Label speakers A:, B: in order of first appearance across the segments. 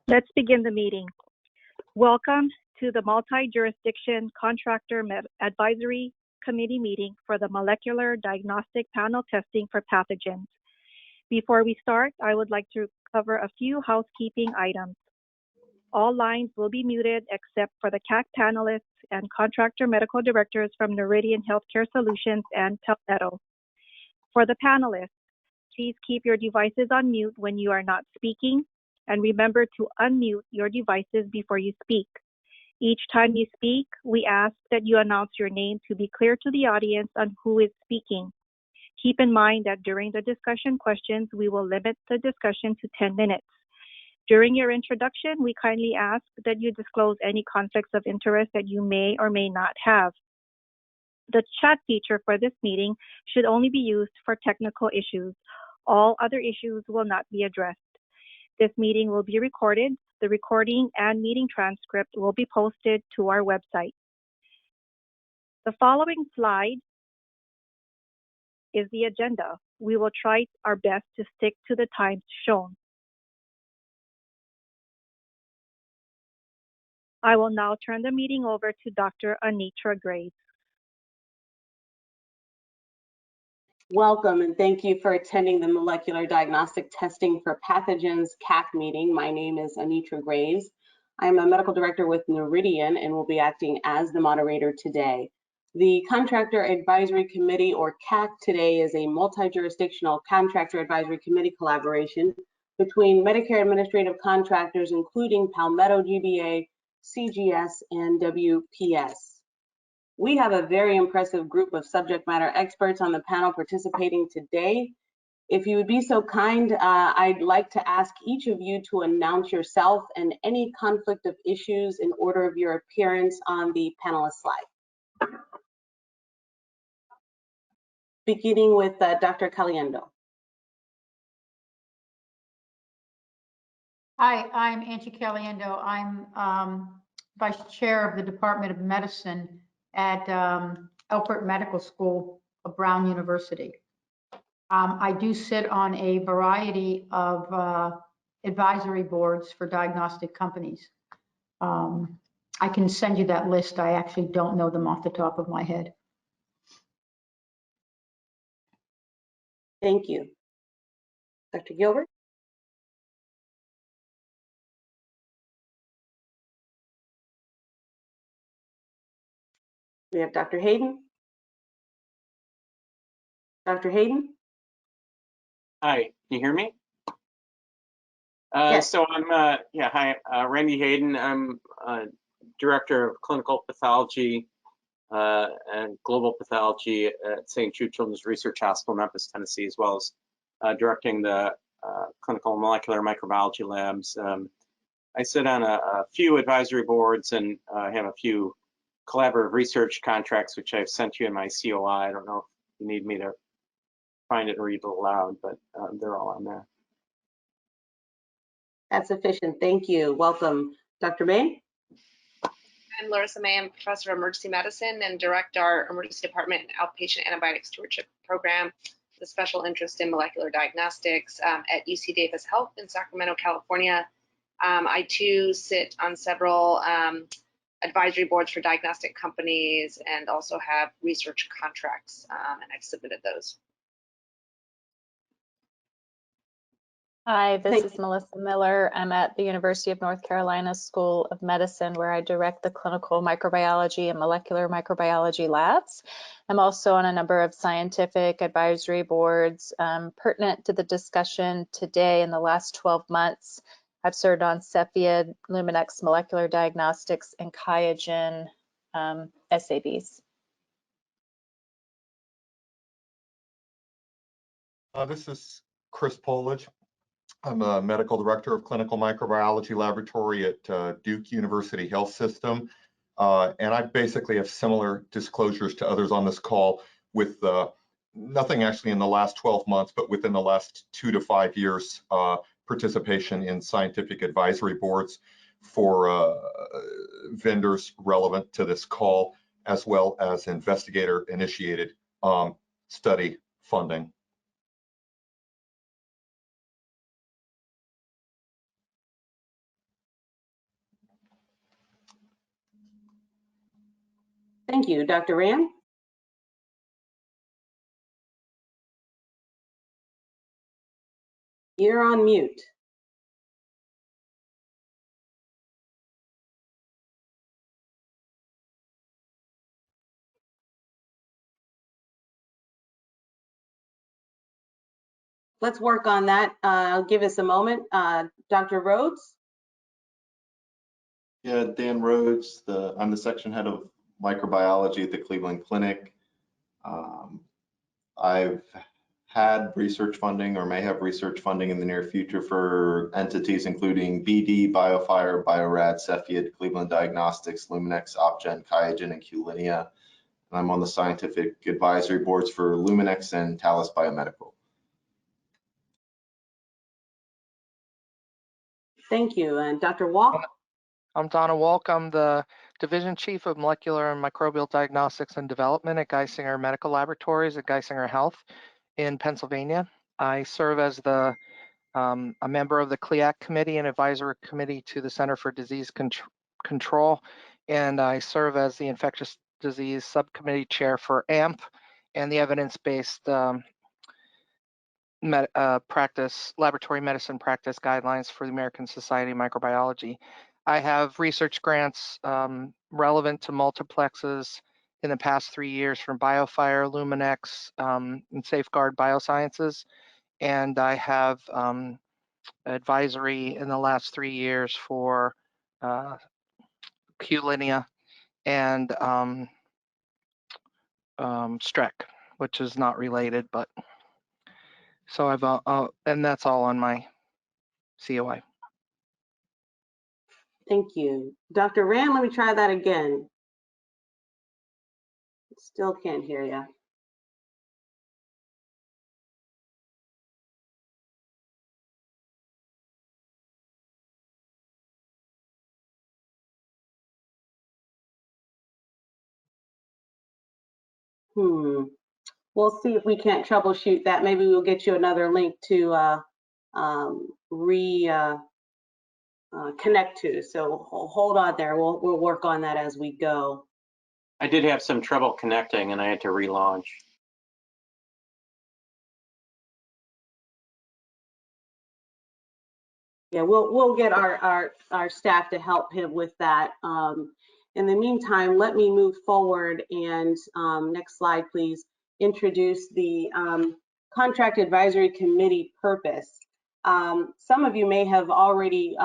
A: Let's begin the meeting. Welcome to the Multi-Jurisdiction Contractor Advisory Committee meeting for the Molecular Diagnostic Panel Testing for Pathogens. Before we start, I would like to cover a few housekeeping items. All lines will be muted except for the CAC panelists and contractor medical directors from Noridian Healthcare Solutions and Palmetto. For the panelists, please keep your devices on mute when you are not speaking, and remember to unmute your devices before you speak. Each time you speak, we ask that you announce your name to be clear to the audience on who is speaking. Keep in mind that during the discussion questions, we will limit the discussion to 10 minutes. During your introduction, we kindly ask that you disclose any conflicts of interest that you may or may not have. The chat feature for this meeting should only be used for technical issues. All other issues will not be addressed. This meeting will be recorded. The recording and meeting transcript will be posted to our website. The following slide is the agenda. We will try our best to stick to the times shown. I will now turn the meeting over to Dr. Anitra Graves.
B: Welcome and thank you for attending the Molecular Diagnostic Testing for Pathogens CAC meeting. My name is Anitra Graves. I'm a medical director with Noridian and will be acting as the moderator today. The Contractor Advisory Committee, or CAC, today is a multi-jurisdictional contractor advisory committee collaboration between Medicare administrative contractors, including Palmetto GBA, CGS, and WPS. We have a very impressive group of subject matter experts on the panel participating today. If you would be so kind, I'd like to ask each of you to announce yourself and any conflict of issues in order of your appearance on the panelist slide. Beginning with Dr. Caliendo.
C: Hi, I'm Angie Caliendo. I'm Vice Chair of the Department of Medicine at Elpert Medical School of Brown University. I do sit on a variety of advisory boards for diagnostic companies. I can send you that list. I actually don't know them off the top of my head.
B: Thank you. Dr. Gilbert? We have Dr. Hayden. Dr. Hayden?
D: Hi, can you hear me?
B: Yes.
D: So I'm, hi, Randy Hayden. I'm Director of Clinical Pathology and Global Pathology at St. Jude Children's Research Hospital, Memphis, Tennessee, as well as directing the clinical molecular microbiology labs. I sit on a few advisory boards and have a few collaborative research contracts, which I've sent you in my COI. I don't know if you need me to find it and read it aloud, but they're all on there.
B: That's sufficient. Thank you. Welcome. Dr. May?
E: I'm Larissa May. I'm Professor of Emergency Medicine and direct our Emergency Department Outpatient Antibiotic Stewardship Program with a special interest in molecular diagnostics at UC Davis Health in Sacramento, California. I too sit on several advisory boards for diagnostic companies and also have research contracts, and I've submitted those.
F: Hi, this is Melissa Miller. I'm at the University of North Carolina School of Medicine, where I direct the clinical microbiology and molecular microbiology labs. I'm also on a number of scientific advisory boards pertinent to the discussion today. In the last 12 months, I've served on Cepheid, Luminex Molecular Diagnostics, and QIAGEN SABs.
G: This is Chris Polich. I'm a medical director of clinical microbiology laboratory at Duke University Health System. And I basically have similar disclosures to others on this call with nothing actually in the last 12 months, but within the last 2 to 5 years, participation in scientific advisory boards for vendors relevant to this call, as well as investigator-initiated study funding.
B: Thank you. Dr. Rand? You're on mute. Let's work on that. I'll give us a moment. Dr. Rhodes?
H: Yeah, Dan Rhodes. I'm the section head of microbiology at the Cleveland Clinic. I've had research funding or may have research funding in the near future for entities including BD, BioFire, Biorad, Cepheid, Cleveland Diagnostics, Luminex, Opgen, QIAGEN, and Q-linea. I'm on the scientific advisory boards for Luminex and Talis Biomedical.
B: Thank you. And Dr. Walk?
I: I'm Donna Walk. I'm the Division Chief of Molecular and Microbial Diagnostics and Development at Geisinger Medical Laboratories at Geisinger Health in Pennsylvania. I serve as a member of the CLIAC Committee and Advisory Committee to the Center for Disease Control, and I serve as the Infectious Disease Subcommittee Chair for AMP and the Evidence-Based Laboratory Medicine Practice Guidelines for the American Society of Microbiology. I have research grants relevant to multiplexes in the past 3 years from BioFire, Luminex, and Safeguard Biosciences. And I have advisory in the last 3 years for Q-linea and Strec, which is not related, but so I've and that's all on my COI.
B: Thank you. Dr. Rand, let me try that again. Still can't hear you. We'll see if we can't troubleshoot that. Maybe we'll get you another link to connect to. So hold on there. We'll work on that as we go.
D: I did have some trouble connecting and I had to relaunch.
B: Yeah, we'll get our staff to help him with that. In the meantime, let me move forward and next slide, please, introduce the Contract Advisory Committee purpose. Some of you may have already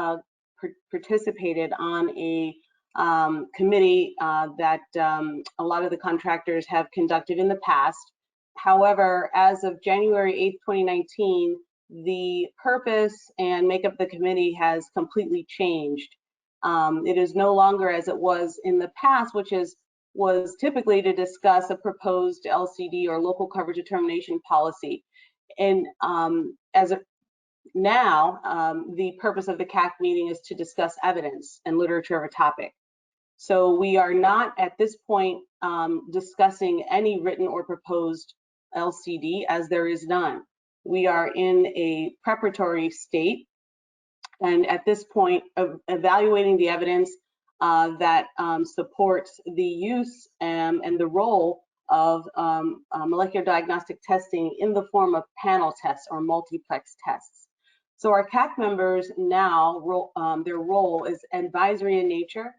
B: participated on a committee that a lot of the contractors have conducted in the past. However, as of January 8th, 2019, the purpose and makeup of the committee has completely changed. It is no longer as it was in the past, which was typically to discuss a proposed LCD or local coverage determination policy. And as of now, the purpose of the CAC meeting is to discuss evidence and literature of a topic. So we are not at this point discussing any written or proposed LCD, as there is none. We are in a preparatory state, and at this point, evaluating the evidence that supports the use and the role of molecular diagnostic testing in the form of panel tests or multiplex tests. So our CAC members now, their role is advisory in nature.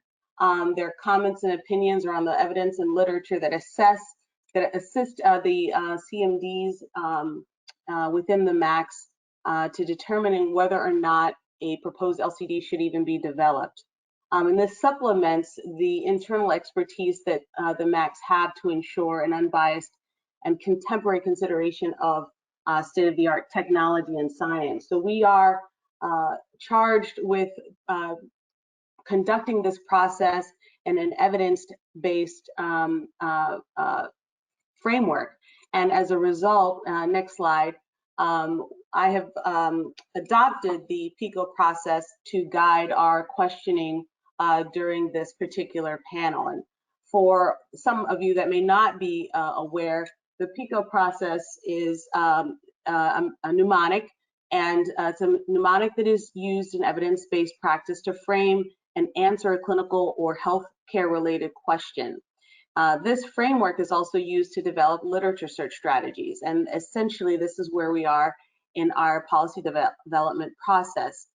B: Their comments and opinions are on the evidence and literature that assist the CMDs within the MACs to determining whether or not a proposed LCD should even be developed. And this supplements the internal expertise that the MACs have to ensure an unbiased and contemporary consideration of state-of-the-art technology and science. So we are charged with conducting this process in an evidence-based framework. And as a result, next slide, I have adopted the Pico process to guide our questioning during this particular panel. And for some of you that may not be aware, the Pico process is a mnemonic, and it's a mnemonic that is used in evidence-based practice to frame and answer a clinical or healthcare related question. This framework is also used to develop literature search strategies, and essentially this is where we are in our policy development process.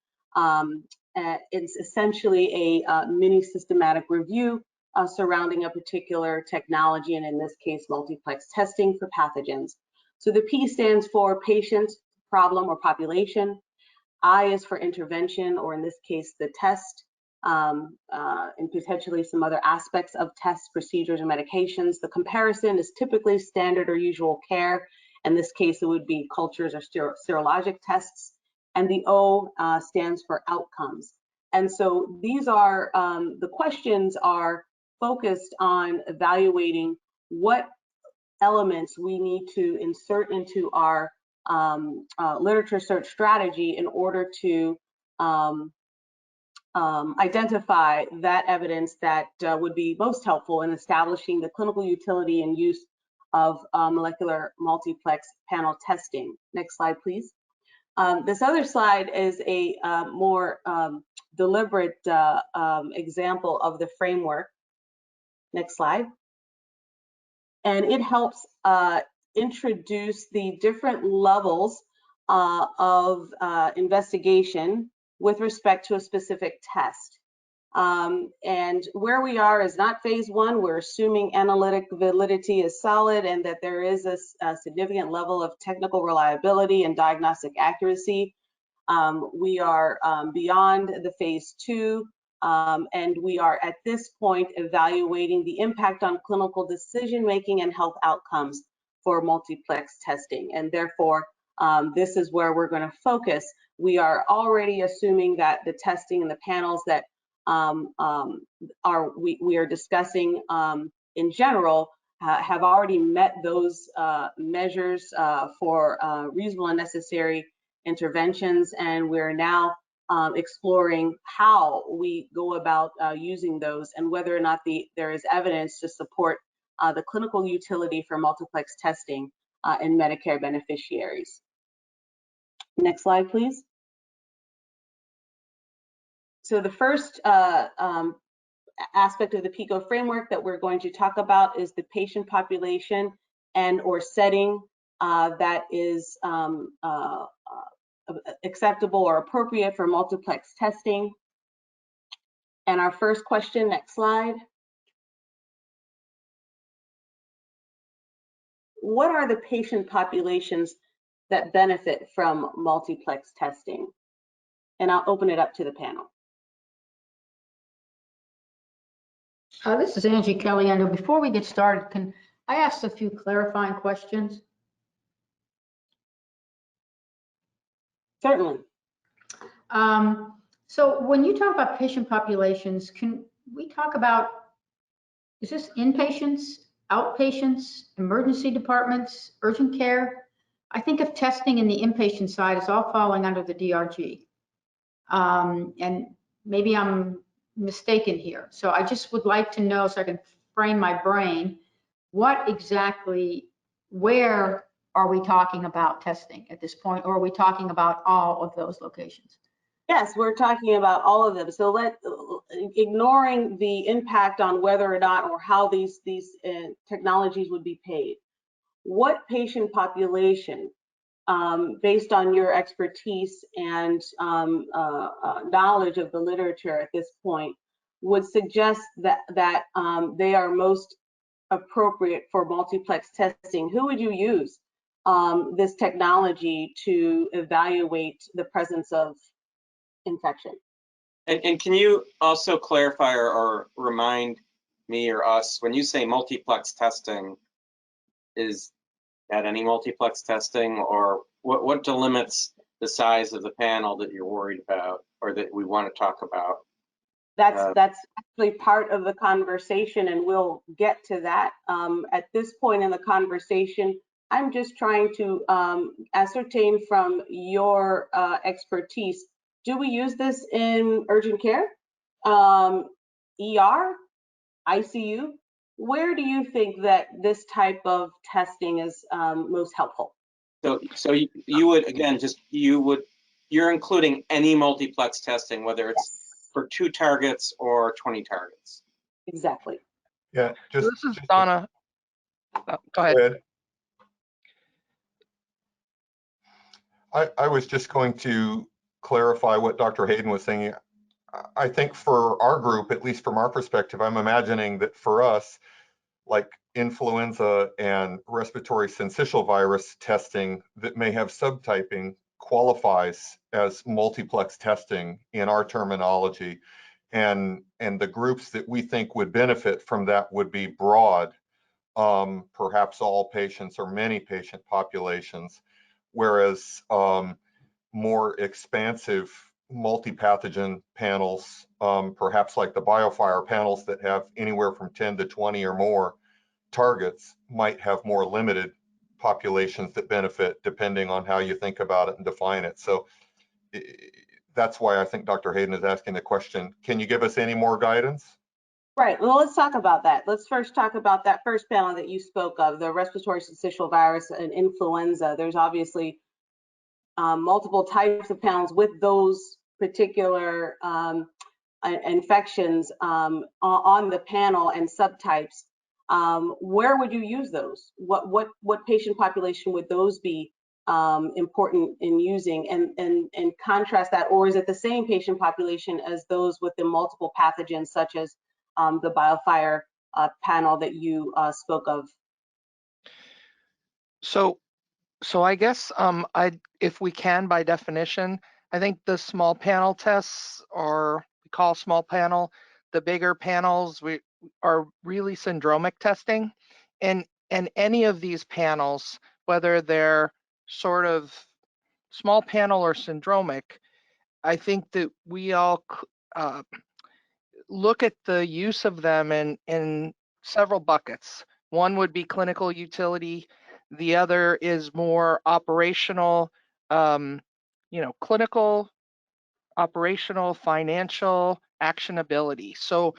B: It's essentially a mini systematic review surrounding a particular technology, and in this case, multiplex testing for pathogens. So the P stands for patient, problem, or population. I is for intervention, or in this case, the test, and potentially some other aspects of tests, procedures, and medications. The comparison is typically standard or usual care. In this case, it would be cultures or serologic tests. And the O stands for outcomes. And so these are, the questions are focused on evaluating what elements we need to insert into our literature search strategy in order to identify that evidence that would be most helpful in establishing the clinical utility and use of molecular multiplex panel testing. Next slide, please. This other slide is a more deliberate example of the framework. Next slide. And it helps introduce the different levels of investigation with respect to a specific test. And where we are is not phase one. We're assuming analytic validity is solid and that there is a significant level of technical reliability and diagnostic accuracy. We are beyond the phase two, and we are at this point evaluating the impact on clinical decision-making and health outcomes for multiplex testing. And therefore, this is where we're going to focus. We are already assuming that the testing and the panels that we are discussing in general have already met those measures for reasonable and necessary interventions, and we're now exploring how we go about using those and whether or not there is evidence to support the clinical utility for multiplex testing in Medicare beneficiaries. Next slide, please. So the first aspect of the Pico framework that we're going to talk about is the patient population and or setting that is acceptable or appropriate for multiplex testing. And our first question, next slide. What are the patient populations that benefit from multiplex testing? And I'll open it up to the panel.
C: This is Angie Caliendo. Before we get started, can I ask a few clarifying questions?
B: Certainly.
C: So when you talk about patient populations, can we talk about, is this inpatients, outpatients, emergency departments, urgent care? I think of testing in the inpatient side as all falling under the DRG. And maybe I'm mistaken here. So I just would like to know, so I can frame my brain, what exactly, where are we talking about testing at this point, or are we talking about all of those locations?
B: Yes, we're talking about all of them. So ignoring the impact on whether or not or how these technologies would be paid. What patient population, based on your expertise and knowledge of the literature at this point, would suggest that they are most appropriate for multiplex testing? Who would you use this technology to evaluate the presence of infection?
D: And can you also clarify or remind me or us, when you say multiplex testing, is that any multiplex testing, or what delimits the size of the panel that you're worried about or that we want to talk about?
B: That's actually part of the conversation, and we'll get to that. At this point in the conversation, I'm just trying to ascertain from your expertise, do we use this in urgent care, ER, ICU? Where do you think that this type of testing is most helpful?
D: So you would, again, you're including any multiplex testing, whether it's for 2 targets or 20 targets.
B: Exactly.
G: Yeah,
I: So this is Donna. Go ahead.
G: Go ahead. I was just going to clarify what Dr. Hayden was saying. I think for our group, at least from our perspective, I'm imagining that for us, like influenza and respiratory syncytial virus testing that may have subtyping qualifies as multiplex testing in our terminology. And the groups that we think would benefit from that would be broad, perhaps all patients or many patient populations, whereas more expansive multi-pathogen panels, perhaps like the BioFire panels that have anywhere from 10 to 20 or more targets, might have more limited populations that benefit depending on how you think about it and define it. So that's why I think Dr. Hayden is asking the question, can you give us any more guidance?
B: Right, well, let's talk about that. Let's first talk about that first panel that you spoke of, the respiratory syncytial virus and influenza. There's obviously multiple types of panels with those particular infections on the panel and subtypes. Where would you use those? What patient population would those be important in using, and contrast that, or is it the same patient population as those with the multiple pathogens, such as the BioFire panel that you spoke of?
I: So I guess if we can, by definition, I think the small panel tests, or we call small panel, the bigger panels are really syndromic testing, and any of these panels, whether they're sort of small panel or syndromic, I think that we all look at the use of them in several buckets. One would be clinical utility. The other is more operational, clinical, operational, financial, actionability. So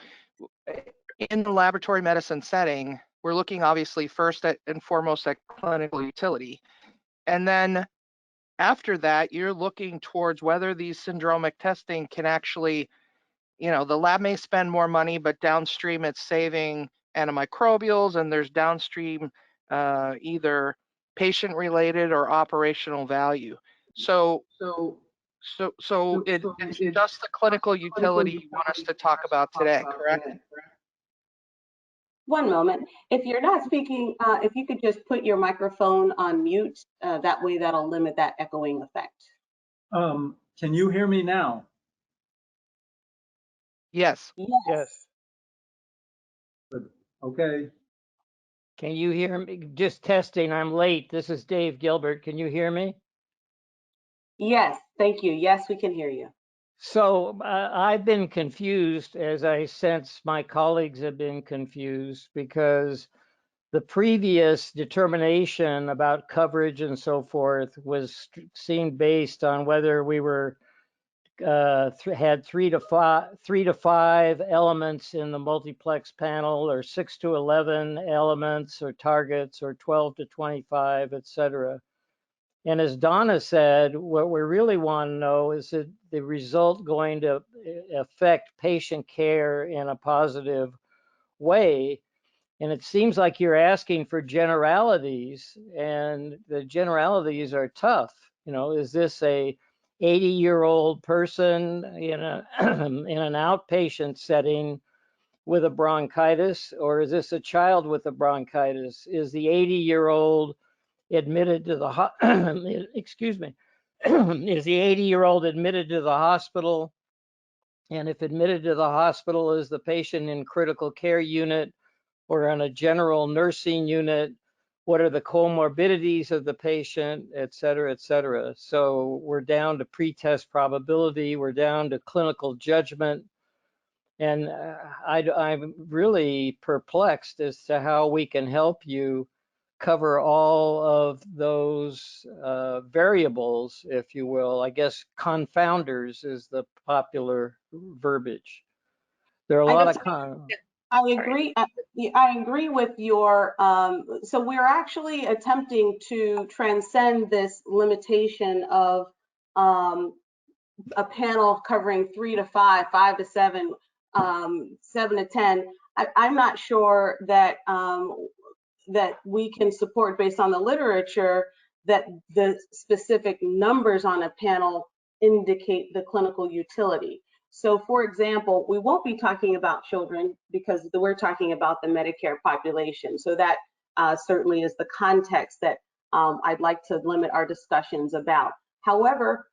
I: in the laboratory medicine setting, we're looking obviously first and foremost at clinical utility. And then after that, you're looking towards whether these syndromic testing can actually, the lab may spend more money, but downstream it's saving antimicrobials, and there's downstream either patient-related or operational value. So it's just the clinical utility you want us to talk about today, correct?
B: One moment. If you're not speaking, if you could just put your microphone on mute, that way that'll limit that echoing effect.
J: Can you hear me now?
I: Yes.
J: Yes. Good. Okay.
K: Can you hear me? Just testing, I'm late. This is Dave Gilbert. Can you hear me?
B: Yes, thank you. Yes, we can hear you.
K: So I've been confused, as I sense my colleagues have been confused, because the previous determination about coverage and so forth was seen based on whether we were had 3 to 5 elements in the multiplex panel, or 6 to 11 elements or targets, or 12 to 25, et cetera. And as Donna said, what we really want to know is that the result going to affect patient care in a positive way. And it seems like you're asking for generalities, and the generalities are tough. Is this a 80-year-old person in an outpatient setting with a bronchitis, or is this a child with a bronchitis? Is the 80-year-old admitted to the excuse me, is the 80-year-old admitted to the hospital? And if admitted to the hospital, is the patient in critical care unit or on a general nursing unit? What are the comorbidities of the patient, et cetera, et cetera? So we're down to pretest probability, we're down to clinical judgment. And I'm really perplexed as to how we can help you cover all of those variables, if you will. I guess confounders is the popular verbiage. There are a lot of
B: I agree. I agree with your. So we're actually attempting to transcend this limitation of a panel covering 3 to 5, 5 to 7. 7 to 10, I'm not sure that that we can support, based on the literature, that the specific numbers on a panel indicate the clinical utility. So for example, we won't be talking about children because we're talking about the Medicare population. So that certainly is the context that I'd like to limit our discussions about. However,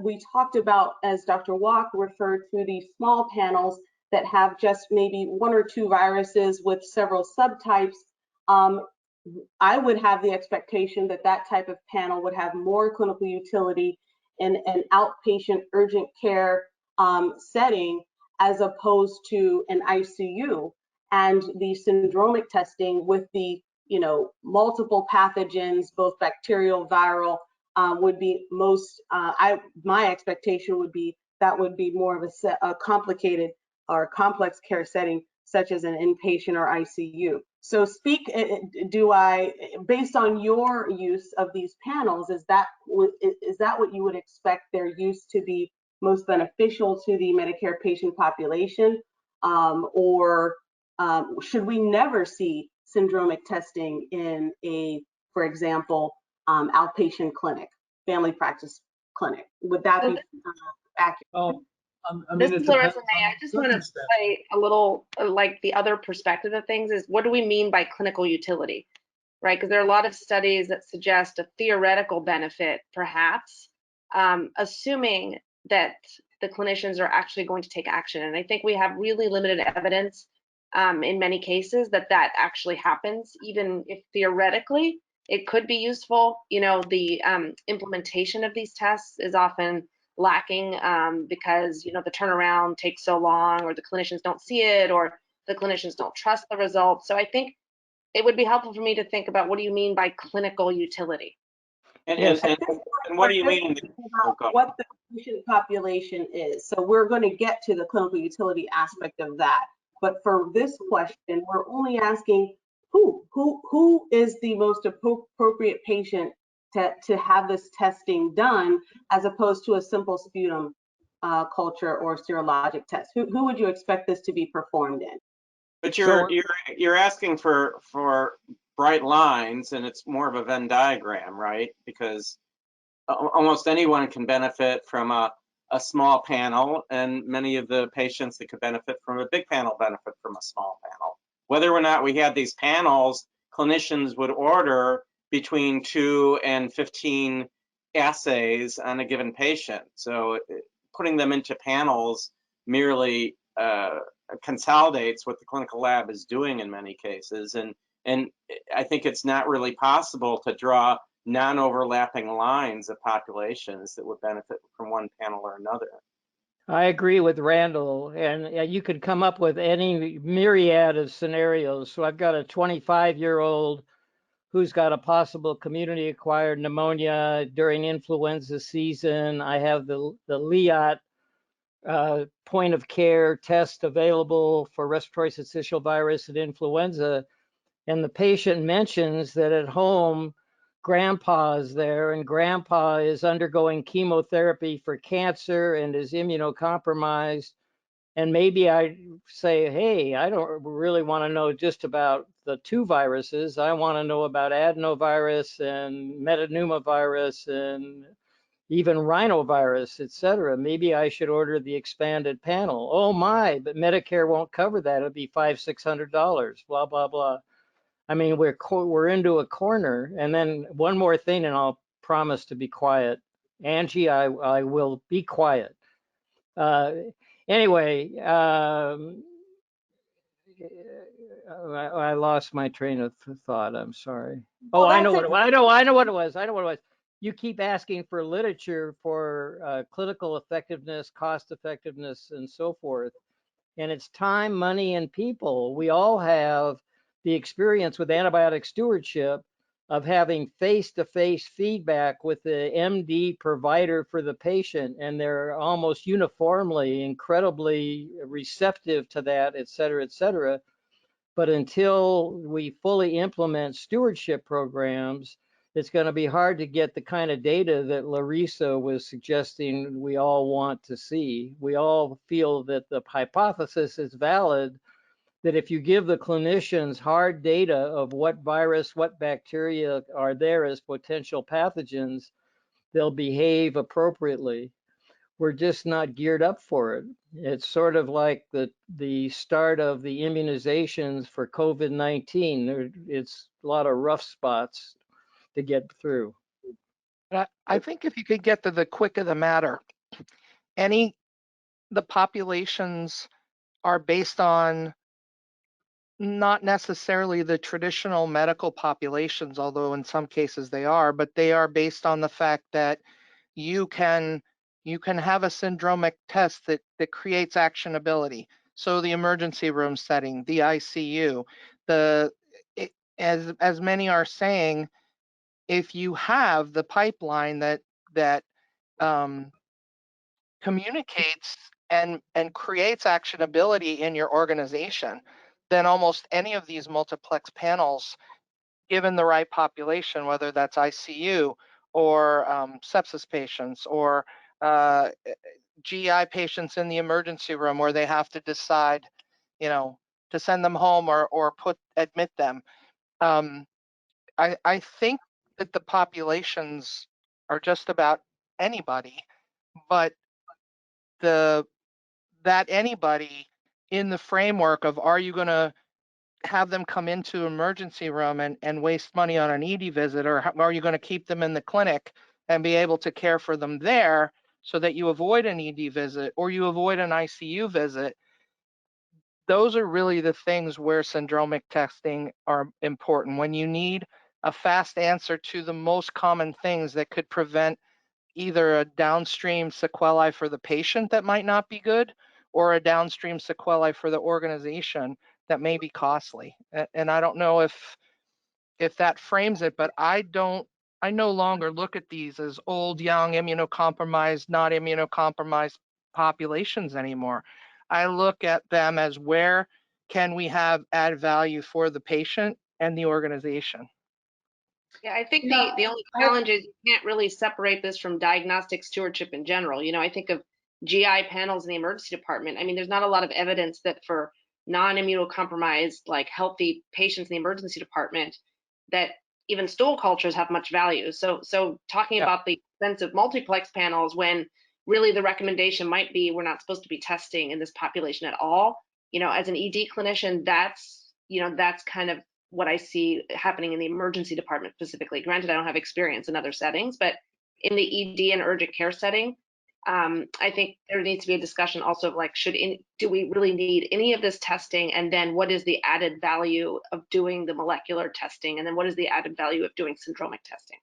B: we talked about, as Dr. Walk referred to, these small panels that have just maybe 1 or 2 viruses with several subtypes. I would have the expectation that that type of panel would have more clinical utility in an outpatient urgent care setting, as opposed to an ICU. And the syndromic testing with the multiple pathogens, both bacterial, viral, would be most, my expectation would be that would be more of a complicated or complex care setting, such as an inpatient or ICU. So based on your use of these panels, is that what you would expect their use to be most beneficial to the Medicare patient population? Or should we never see syndromic testing in a, for example, outpatient clinic, family practice clinic? Would that be accurate?
J: Oh, I
E: This
J: mean,
E: is
J: it
E: Larissa
J: depends
E: May.
J: on
E: I just
J: the
E: want to
J: circumstance.
E: play a little like the other perspective of things is, what do we mean by clinical utility, right? Because there are a lot of studies that suggest a theoretical benefit, perhaps, assuming that the clinicians are actually going to take action. And I think we have really limited evidence in many cases that that actually happens, even if theoretically it could be useful. The implementation of these tests is often lacking because the turnaround takes so long, or the clinicians don't see it, or the clinicians don't trust the results. So I think it would be helpful for me to think about, what do you mean by clinical utility?
K: Yes.
D: And what do you mean?
B: What the patient population is. So we're going to get to the clinical utility aspect of that. But for this question, we're only asking who is the most appropriate patient to have this testing done, as opposed to a simple sputum culture or serologic test. Who would you expect this to be performed in?
D: But you're asking for bright lines, and it's more of a Venn diagram, right? Because almost anyone can benefit from a small panel, and many of the patients that could benefit from a big panel benefit from a small panel. Whether or not we had these panels, clinicians would order between 2 and 15 assays on a given patient. So putting them into panels merely consolidates what the clinical lab is doing in many cases. And I think it's not really possible to draw non-overlapping lines of populations that would benefit from one panel or another.
K: I agree with Randall, and you could come up with any myriad of scenarios. So I've got a 25-year-old who's got a possible community-acquired pneumonia during influenza season. I have the LIAT point of care test available for respiratory syncytial virus and influenza. And the patient mentions that at home, grandpa is there, and grandpa is undergoing chemotherapy for cancer and is immunocompromised. And maybe I say, hey, I don't really want to know just about the 2 viruses. I want to know about adenovirus and metapneumovirus and even rhinovirus, et cetera. Maybe I should order the expanded panel. Oh my, but Medicare won't cover that. It'll be $500-600, blah, blah, blah. I mean, we're into a corner. And then one more thing, and I'll promise to be quiet. Angie, I will be quiet. Anyway, I lost my train of thought. I'm sorry. Oh, I know what it was. I know what it was. You keep asking for literature for clinical effectiveness, cost effectiveness, and so forth. And it's time, money, and people. We all have the experience with antibiotic stewardship of having face-to-face feedback with the MD provider for the patient, and they're almost uniformly incredibly receptive to that, et cetera, et cetera. But until we fully implement stewardship programs, it's going to be hard to get the kind of data that Larissa was suggesting we all want to see. We all feel that the hypothesis is valid, that if you give the clinicians hard data of what virus, what bacteria are there as potential pathogens, they'll behave appropriately. We're just not geared up for it. It's sort of like the start of the immunizations for COVID-19. It's a lot of rough spots to get through.
I: I think if you could get to the quick of the matter, the populations are based on not necessarily the traditional medical populations, although in some cases they are, but they are based on the fact that you can have a syndromic test that creates actionability. So the emergency room setting, the ICU, as many are saying, if you have the pipeline that communicates and creates actionability in your organization, then almost any of these multiplex panels, given the right population, whether that's ICU or sepsis patients or GI patients in the emergency room where they have to decide, to send them home or admit them. I think that the populations are just about anybody, but that anybody in the framework of, are you going to have them come into emergency room and waste money on an ED visit, or are you going to keep them in the clinic and be able to care for them there so that you avoid an ED visit or you avoid an ICU visit? Those are really the things where syndromic testing are important, when you need a fast answer to the most common things that could prevent either a downstream sequelae for the patient that might not be good, or a downstream sequelae for the organization that may be costly. And I don't know if that frames it, but I no longer look at these as old, young, immunocompromised, not immunocompromised populations anymore. I look at them as, where can we have added value for the patient and the organization?
E: Yeah, I think the only challenge is you can't really separate this from diagnostic stewardship in general. I think of GI panels in the emergency department. I mean, there's not a lot of evidence that for non-immunocompromised, like healthy patients in the emergency department, that even stool cultures have much value. So talking about the expense of multiplex panels, when really the recommendation might be we're not supposed to be testing in this population at all. As an ED clinician, that's kind of what I see happening in the emergency department specifically. Granted, I don't have experience in other settings, but in the ED and urgent care setting, I think there needs to be a discussion also of, like, do we really need any of this testing? And then what is the added value of doing the molecular testing? And then what is the added value of doing syndromic testing?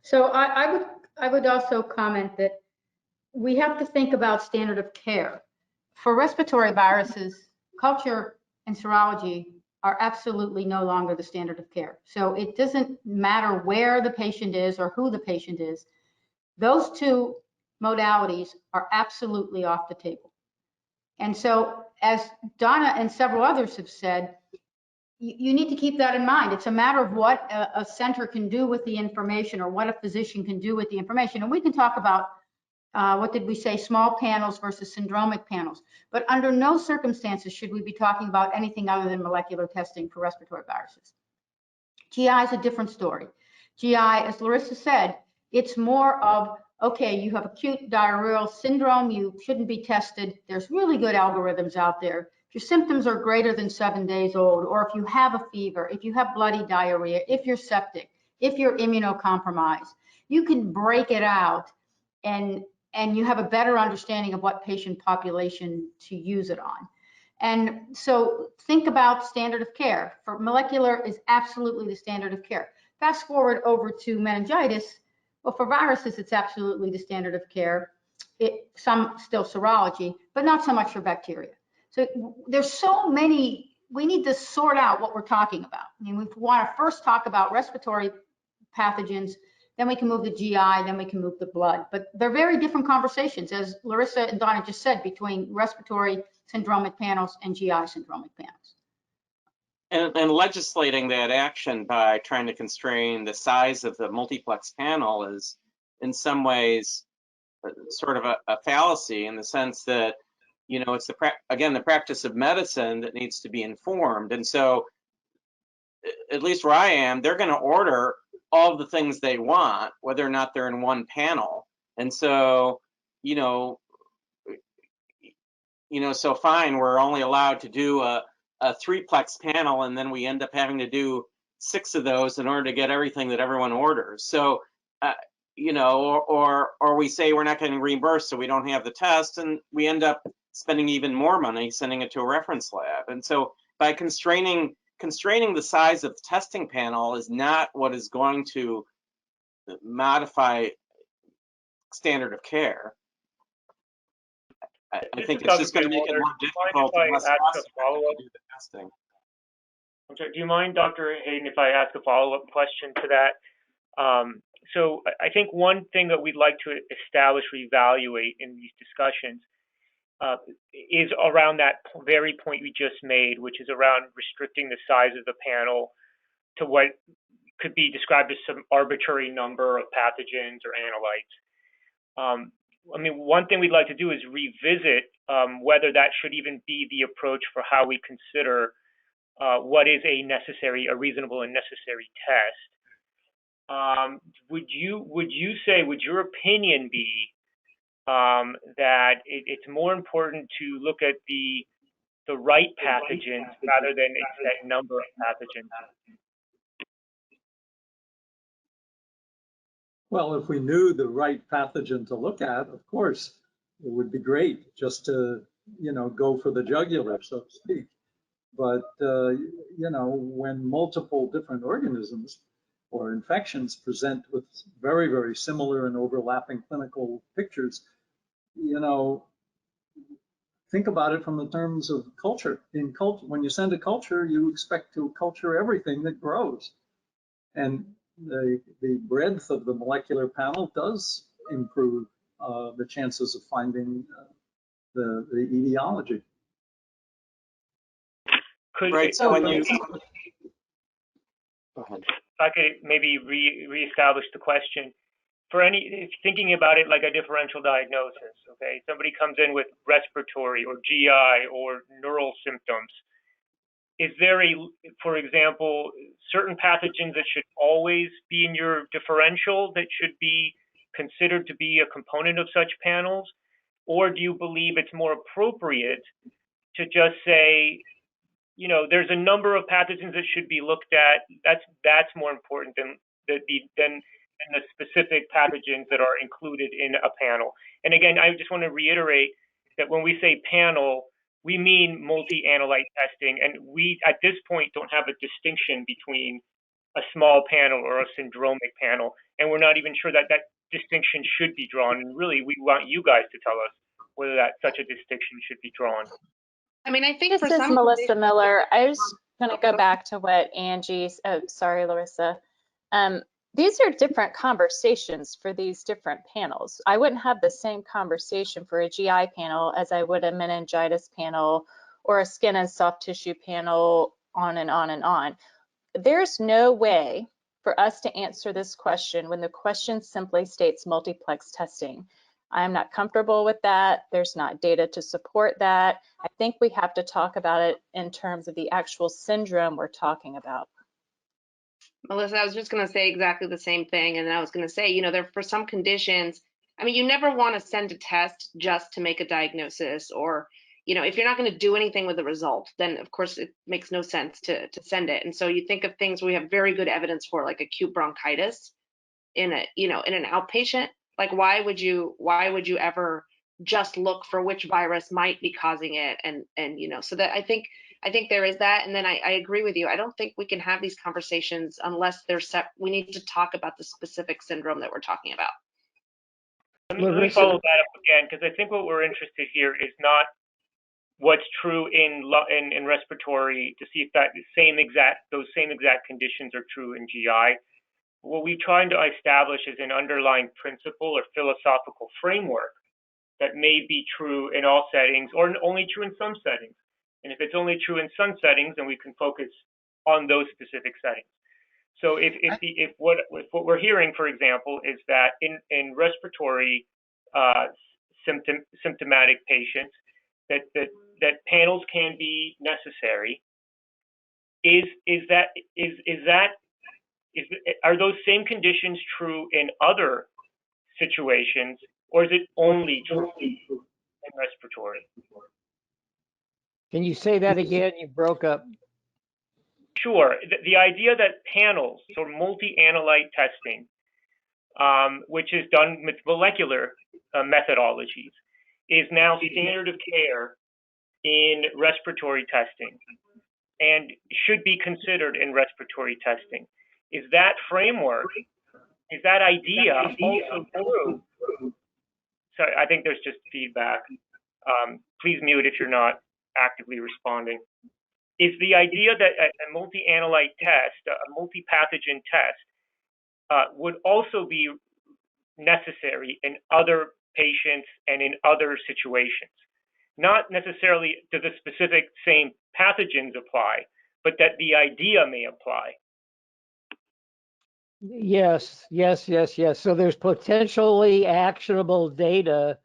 C: So I would also comment that we have to think about standard of care. For respiratory viruses, culture and serology are absolutely no longer the standard of care. So it doesn't matter where the patient is or who the patient is. Those two modalities are absolutely off the table. And so, as Donna and several others have said, you need to keep that in mind. It's a matter of what a center can do with the information, or what a physician can do with the information. And we can talk about, what did we say, small panels versus syndromic panels. But under no circumstances should we be talking about anything other than molecular testing for respiratory viruses. GI is a different story. GI, as Larissa said, it's more of, okay, you have acute diarrheal syndrome, you shouldn't be tested. There's really good algorithms out there. If your symptoms are greater than 7 days old, or if you have a fever, if you have bloody diarrhea, if you're septic, if you're immunocompromised, you can break it out and you have a better understanding of what patient population to use it on. And so think about standard of care. For molecular is absolutely the standard of care. Fast forward over to meningitis. Well, for viruses, it's absolutely the standard of care. Some still serology, but not so much for bacteria. So there's so many, we need to sort out what we're talking about. I mean, we want to first talk about respiratory pathogens, then we can move to GI, then we can move to blood. But they're very different conversations, as Larissa and Donna just said, between respiratory syndromic panels and GI syndromic panels.
D: and legislating that action by trying to constrain the size of the multiplex panel is in some ways sort of a fallacy, in the sense that, you know, it's again the practice of medicine that needs to be informed. And so at least where I am, they're going to order all the things they want, whether or not they're in one panel. And so, you know, so fine, we're only allowed to do a 3-plex panel, and then we end up having to do 6 of those in order to get everything that everyone orders. So, you know, or we say we're not getting reimbursed, so we don't have the test, and we end up spending even more money sending it to a reference lab. And so by constraining the size of the testing panel is not what is going to modify standard of care. I think it's just going to make it more difficult and less cost-effective to do the testing.
L: I'm sorry, do you mind, Dr. Hayden, if I ask a follow-up question to that? So I think one thing that we'd like to establish or evaluate in these discussions is around that very point you just made, which is around restricting the size of the panel to what could be described as some arbitrary number of pathogens or analytes. I mean, one thing we'd like to do is revisit whether that should even be the approach for how we consider what is a reasonable and necessary test. Would your opinion be that it's more important to look at the right pathogens rather than a set number of pathogens?
J: Well, if we knew the right pathogen to look at, of course, it would be great just to, you know, go for the jugular, so to speak. But, you know, when multiple different organisms or infections present with very, very similar and overlapping clinical pictures, you know, think about it from the terms of culture. In culture, when you send a culture, you expect to culture everything that grows. And the breadth of the molecular panel does improve the chances of finding the etiology.
D: Right. So when you go ahead.
L: If I could maybe reestablish the question. Thinking about it like a differential diagnosis, okay? Somebody comes in with respiratory or GI or neural symptoms. Is there for example, certain pathogens that should always be in your differential that should be considered to be a component of such panels? Or do you believe it's more appropriate to just say, you know, there's a number of pathogens that should be looked at. That's more important than the specific pathogens that are included in a panel. And again, I just want to reiterate that when we say panel, we mean multi-analyte testing, and we at this point don't have a distinction between a small panel or a syndromic panel, and we're not even sure that that distinction should be drawn. And really, we want you guys to tell us whether such a distinction should be drawn.
E: I mean, I think
F: This is Melissa Miller. I was going to go back to what Angie, sorry, Larissa. These are different conversations for these different panels. I wouldn't have the same conversation for a GI panel as I would a meningitis panel or a skin and soft tissue panel, on and on and on. There's no way for us to answer this question when the question simply states multiplex testing. I'm not comfortable with that. There's not data to support that. I think we have to talk about it in terms of the actual syndrome we're talking about.
E: Melissa, I was just going to say exactly the same thing. And then I was going to say, you know, for some conditions, I mean, you never want to send a test just to make a diagnosis, or, you know, if you're not going to do anything with the result, then of course it makes no sense to send it. And so you think of things we have very good evidence for, like acute bronchitis in an outpatient. Like, why would you ever just look for which virus might be causing it? And you know, so that I think there is that. And then I agree with you. I don't think we can have these conversations unless they're we need to talk about the specific syndrome that we're talking about.
L: Let me follow that up again, because I think what we're interested here is not what's true in respiratory, to see if those same exact conditions are true in GI. What we're trying to establish is an underlying principle or philosophical framework that may be true in all settings or only true in some settings. And if it's only true in some settings, then we can focus on those specific settings. So if what we're hearing, for example, is that in respiratory symptomatic patients, that panels can be necessary. Are those same conditions true in other situations, or is it only true in respiratory?
K: Can you say that again? You broke up.
L: Sure. The idea that panels, so multi-analyte testing, which is done with molecular methodologies, is now standard of care in respiratory testing and should be considered in respiratory testing. Is that framework, is that idea also true? Sorry, I think there's just feedback. Please mute if you're not actively responding. Is the idea that a multi-analyte test, a multi-pathogen test, would also be necessary in other patients and in other situations? Not necessarily do the specific same pathogens apply, but that the idea may apply.
K: Yes. So there's potentially actionable data,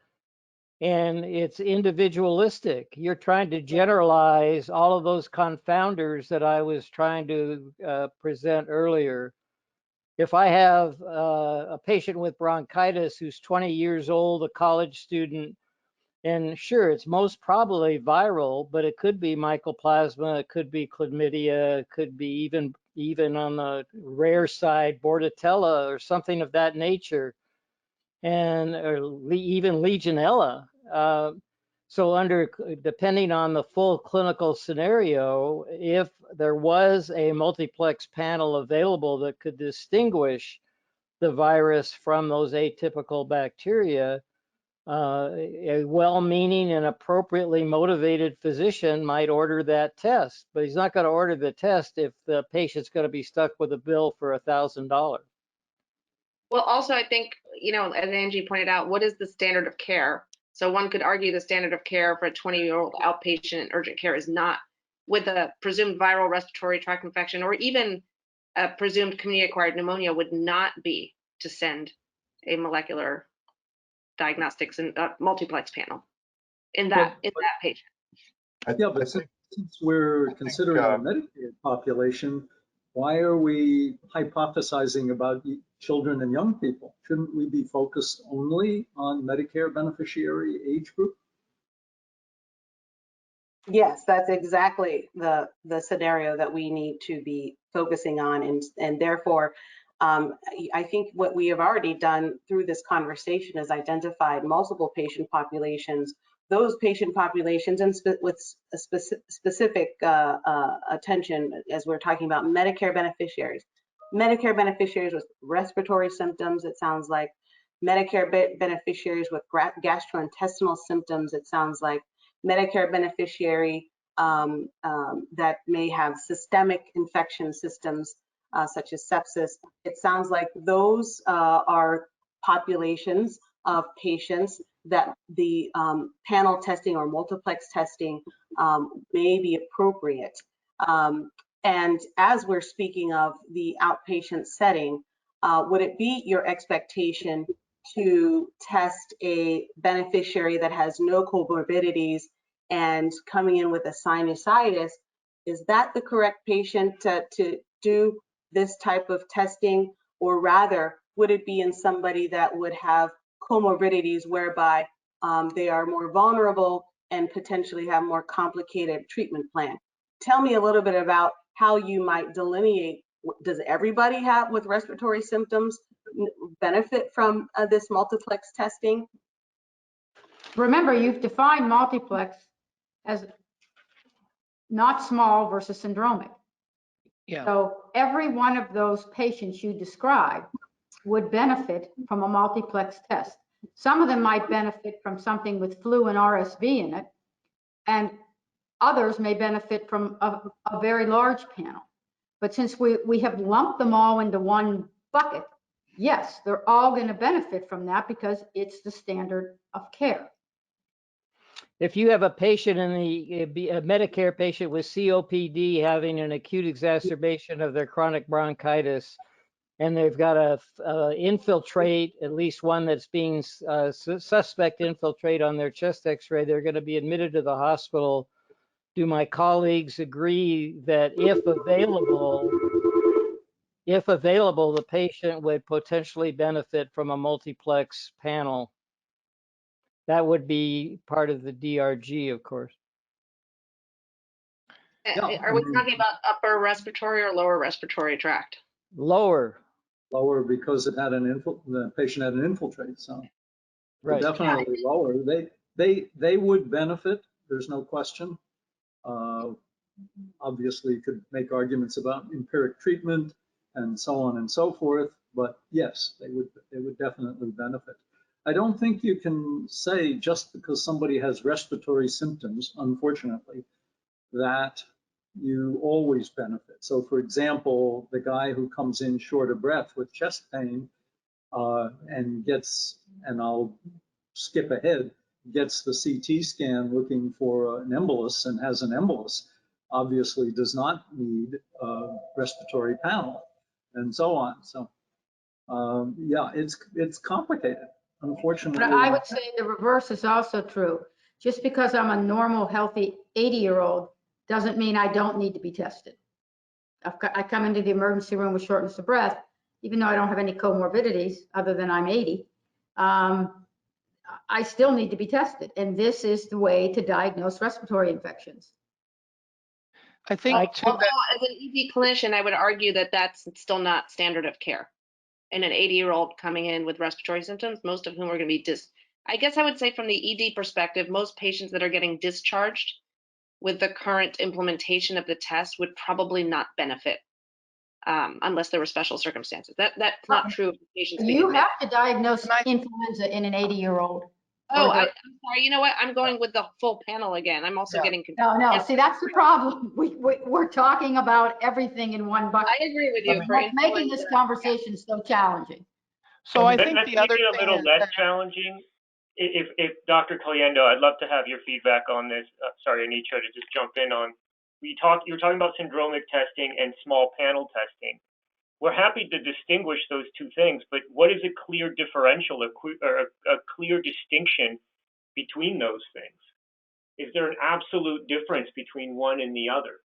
K: and it's individualistic. You're trying to generalize all of those confounders that I was trying to present earlier. If I have a patient with bronchitis who's 20 years old, a college student, and sure, it's most probably viral, but it could be mycoplasma, it could be chlamydia, it could be even on the rare side, bordetella or something of that nature, and even Legionella. So depending on the full clinical scenario, if there was a multiplex panel available that could distinguish the virus from those atypical bacteria, a well-meaning and appropriately motivated physician might order that test, but he's not going to order the test if the patient's going to be stuck with a bill for $1,000.
E: Well, also, I think, as Angie pointed out, what is the standard of care? So one could argue the standard of care for a 20-year-old outpatient in urgent care is not with a presumed viral respiratory tract infection or even a presumed community-acquired pneumonia would not be to send a molecular diagnostics and multiplex panel in that patient.
J: Yeah, but since we're considering the Medicare population, why are we hypothesizing about children and young people? Shouldn't we be focused only on Medicare beneficiary age group?
B: Yes, that's exactly the scenario that we need to be focusing on, and therefore, I think what we have already done through this conversation is identified multiple patient populations. Those patient populations, and with a specific attention, as we're talking about Medicare beneficiaries with respiratory symptoms, it sounds like, Medicare beneficiaries with gastrointestinal symptoms, it sounds like, Medicare beneficiary that may have systemic infection systems such as sepsis. It sounds like those are populations of patients that the panel testing or multiplex testing may be appropriate. And as we're speaking of the outpatient setting, would it be your expectation to test a beneficiary that has no comorbidities and coming in with a sinusitis? Is that the correct patient to do this type of testing? Or rather, would it be in somebody that would have comorbidities whereby they are more vulnerable and potentially have more complicated treatment plan? Tell me a little bit about how you might delineate. Does everybody with respiratory symptoms benefit from this multiplex testing?
C: Remember, you've defined multiplex as not small versus syndromic.
I: Yeah.
C: So every one of those patients you described would benefit from a multiplex test. Some of them might benefit from something with flu and RSV in it, and others may benefit from a very large panel. But since we have lumped them all into one bucket, yes, they're all going to benefit from that because it's the standard of care.
K: if you have a patient in a Medicare patient with COPD having an acute exacerbation of their chronic bronchitis, and they've got a infiltrate, at least one that's being suspect infiltrate on their chest X-ray, they're going to be admitted to the hospital. Do my colleagues agree that if available, the patient would potentially benefit from a multiplex panel? That would be part of the DRG, of course.
E: Are we talking about upper respiratory or lower respiratory tract?
K: Lower.
J: Lower because the patient had an infiltrate, so
K: Right.
J: definitely lower. They would benefit. There's no question. Obviously, you could make arguments about empiric treatment and so on and so forth, but yes, they would definitely benefit. I don't think you can say just because somebody has respiratory symptoms, unfortunately, that you always benefit. So for example, the guy who comes in short of breath with chest pain and I'll skip ahead, gets the CT scan looking for an embolus and has an embolus, obviously does not need a respiratory panel and so on. So yeah, it's complicated, unfortunately.
C: But I would say the reverse is also true. Just because I'm a normal, healthy 80-year-old doesn't mean I don't need to be tested. I come into the emergency room with shortness of breath, even though I don't have any comorbidities other than I'm 80. I still need to be tested. And this is the way to diagnose respiratory infections.
I: I think
E: Although as an ED clinician, I would argue that that's still not standard of care. And an 80-year-old coming in with respiratory symptoms, most of whom are going to be I guess I would say from the ED perspective, most patients that are getting discharged with the current implementation of the test would probably not benefit unless there were special circumstances. That's not true of the patients.
C: You have to diagnose influenza in an 80-year-old.
E: Oh, I'm sorry. You know what? I'm going with the full panel again. I'm also getting confused.
C: No. See, that's the problem. We're talking about everything in one bucket.
E: I agree with you.
C: That's making this conversation so challenging.
I: so. I think
L: let's
I: the
L: make
I: other
L: it a
I: thing
L: little
I: is
L: less
I: that-
L: challenging. If Dr. Caliendo, I'd love to have your feedback on this. Sorry, Anitra, to just jump in on. You were talking about syndromic testing and small panel testing. We're happy to distinguish those two things, but what is a clear differential, or a clear distinction between those things? Is there an absolute difference between one and the other?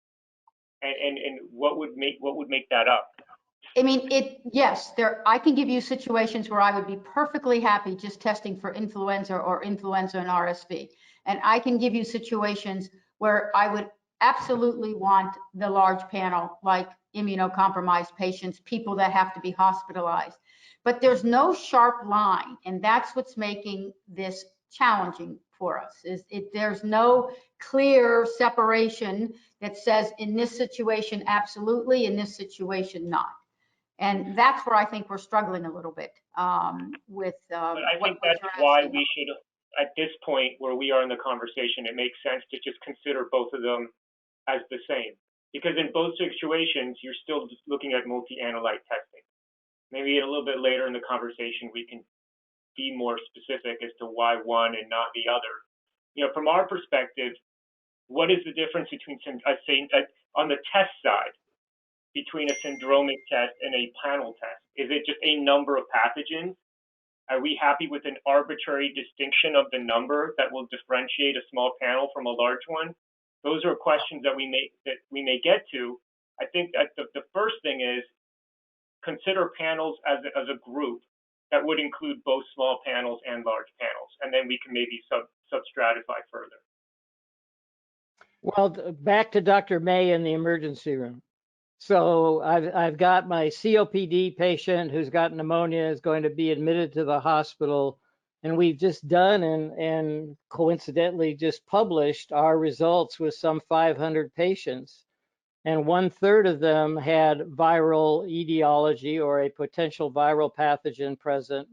L: And what would make that up?
C: I mean, yes, I can give you situations where I would be perfectly happy just testing for influenza or influenza and RSV. And I can give you situations where I would absolutely want the large panel, like immunocompromised patients, people that have to be hospitalized. But there's no sharp line, and that's what's making this challenging for us. There's no clear separation that says in this situation absolutely, in this situation not. And that's where I think we're struggling a little bit with.
L: But I think that's why we should, at this point where we are in the conversation, it makes sense to just consider both of them as the same. Because in both situations, you're still just looking at multi-analyte testing. Maybe a little bit later in the conversation, we can be more specific as to why one and not the other. You know, from our perspective, what is the difference between, on the test side, between a syndromic test and a panel test? Is it just a number of pathogens? Are we happy with an arbitrary distinction of the number that will differentiate a small panel from a large one? Those are questions that we may get to. I think that the first thing is consider panels as a group that would include both small panels and large panels, and then we can maybe sub-stratify further.
K: Well, back to Dr. May in the emergency room. So I've got my COPD patient who's got pneumonia, is going to be admitted to the hospital, and we've just done and coincidentally just published our results with some 500 patients. And 1/3 of them had viral etiology or a potential viral pathogen present.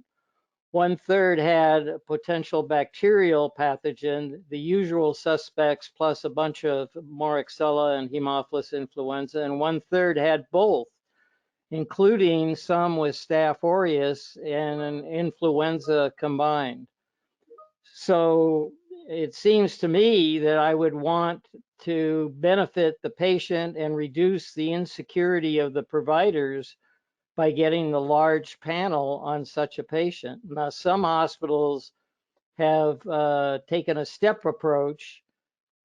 K: 1/3 had a potential bacterial pathogen, the usual suspects plus a bunch of Moraxella and Haemophilus influenza, and 1/3 had both, including some with Staph aureus and an influenza combined. So it seems to me that I would want to benefit the patient and reduce the insecurity of the providers by getting the large panel on such a patient. Now, some hospitals have taken a step approach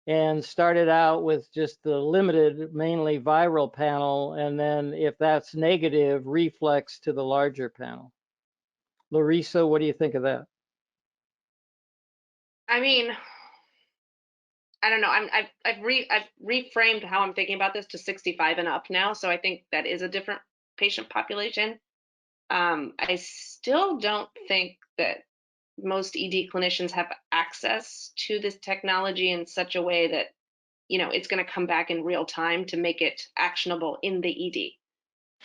K: and started out with just the limited, mainly viral panel, and then if that's negative, reflex to the larger panel. Larissa, what do you think of that?
E: I mean, I don't know. I've reframed how I'm thinking about this to 65 and up now, so I think that is a different patient population. I still don't think that most ED clinicians have access to this technology in such a way that, you know, it's going to come back in real time to make it actionable in the ED.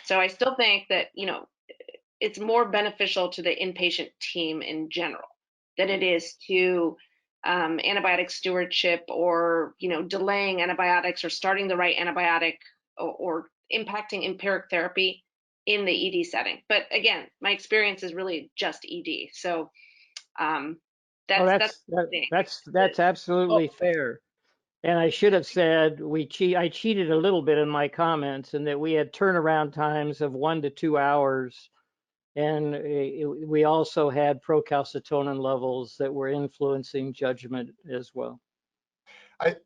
E: So I still think that, you know, it's more beneficial to the inpatient team in general than it is to antibiotic stewardship, or, you know, delaying antibiotics or starting the right antibiotic, or impacting empiric therapy in the ED setting. But again, my experience is really just ED. So
K: that's absolutely fair. And I should have said I cheated a little bit in my comments, and that we had turnaround times of 1 to 2 hours. And we also had procalcitonin levels that were influencing judgment as well.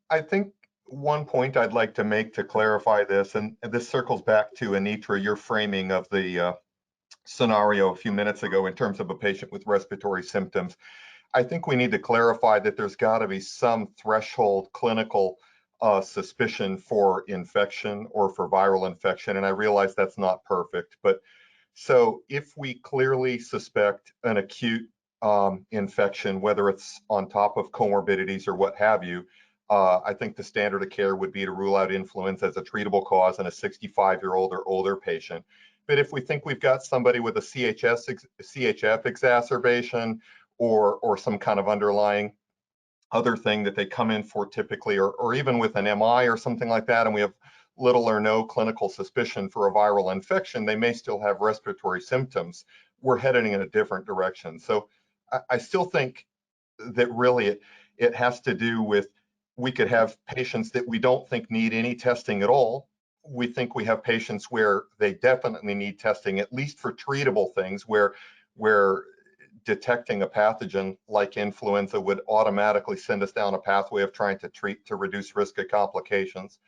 G: I think one point I'd like to make to clarify this, and this circles back to Anitra, your framing of the scenario a few minutes ago in terms of a patient with respiratory symptoms. I think we need to clarify that there's got to be some threshold clinical suspicion for infection or for viral infection. And I realize that's not perfect, but so if we clearly suspect an acute infection, whether it's on top of comorbidities or what have you, I think the standard of care would be to rule out influenza as a treatable cause in a 65-year-old or older patient. But if we think we've got somebody with a CHF exacerbation, or some kind of underlying other thing that they come in for typically, or even with an MI or something like that, and we have little or no clinical suspicion for a viral infection, they may still have respiratory symptoms. We're heading in a different direction. So I still think that really it has to do with, we could have patients that we don't think need any testing at all. We think we have patients where they definitely need testing, at least for treatable things, where detecting a pathogen like influenza would automatically send us down a pathway of trying to treat to reduce risk of complications.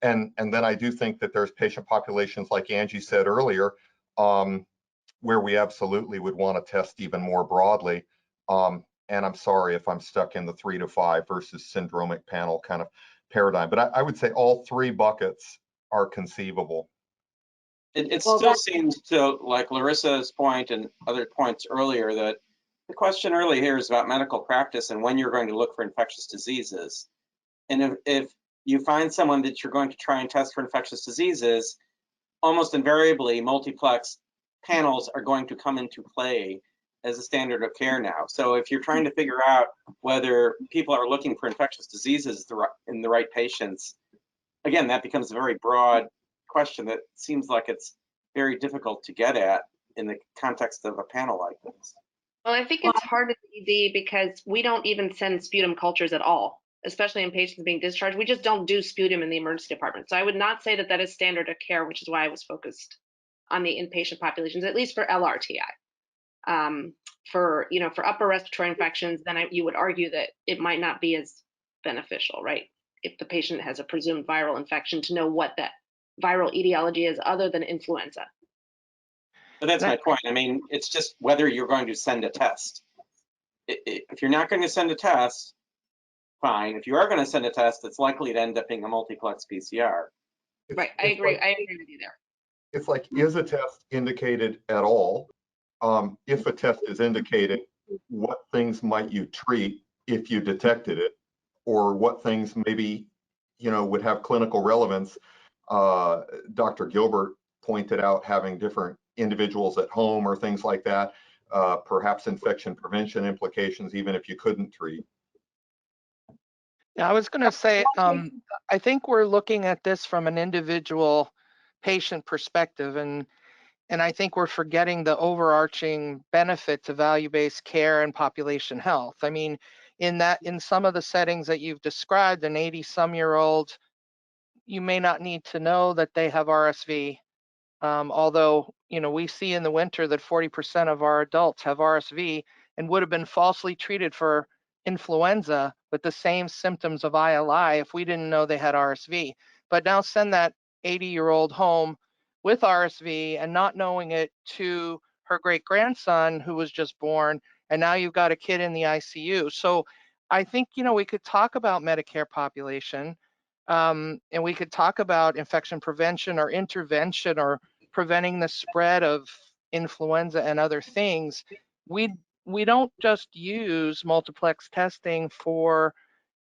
G: And then I do think that there's patient populations, like Angie said earlier, where we absolutely would want to test even more broadly. And I'm sorry if I'm stuck in the 3 to 5 versus syndromic panel kind of paradigm, but I would say all three buckets are conceivable.
D: It still seems to, like Larissa's point and other points earlier, that the question early here is about medical practice and when you're going to look for infectious diseases. And if you find someone that you're going to try and test for infectious diseases, almost invariably multiplex panels are going to come into play as a standard of care now. So if you're trying to figure out whether people are looking for infectious diseases in the right patients, again, that becomes a very broad question that seems like it's very difficult to get at in the context of a panel like this.
E: Well, I think it's hard in ED because we don't even send sputum cultures at all, especially in patients being discharged. We just don't do sputum in the emergency department. So I would not say that that is standard of care, which is why I was focused on the inpatient populations, at least for LRTI. For upper respiratory infections, then you would argue that it might not be as beneficial, right? If the patient has a presumed viral infection, to know what that viral etiology is other than influenza.
D: But that's my point. I mean, it's just whether you're going to send a test. If you're not going to send a test, fine. If you are going to send a test, it's likely to end up being a multiplex PCR.
E: Right, I agree. I agree with you there.
G: It's like, is a test indicated at all? If a test is indicated, what things might you treat if you detected it, or what things maybe, would have clinical relevance? Dr. Gilbert pointed out having different individuals at home or things like that, perhaps infection prevention implications, even if you couldn't treat.
I: Yeah, I was going to say, I think we're looking at this from an individual patient perspective, and I think we're forgetting the overarching benefits of value-based care and population health. I mean, in some of the settings that you've described, an 80-some-year-old, you may not need to know that they have RSV. Although, we see in the winter that 40% of our adults have RSV and would have been falsely treated for influenza with the same symptoms of ILI if we didn't know they had RSV. But now send that 80-year-old home with RSV and not knowing it to her great-grandson who was just born, and now you've got a kid in the ICU. So I think, we could talk about Medicare population, and we could talk about infection prevention or intervention or preventing the spread of influenza and other things. We don't just use multiplex testing for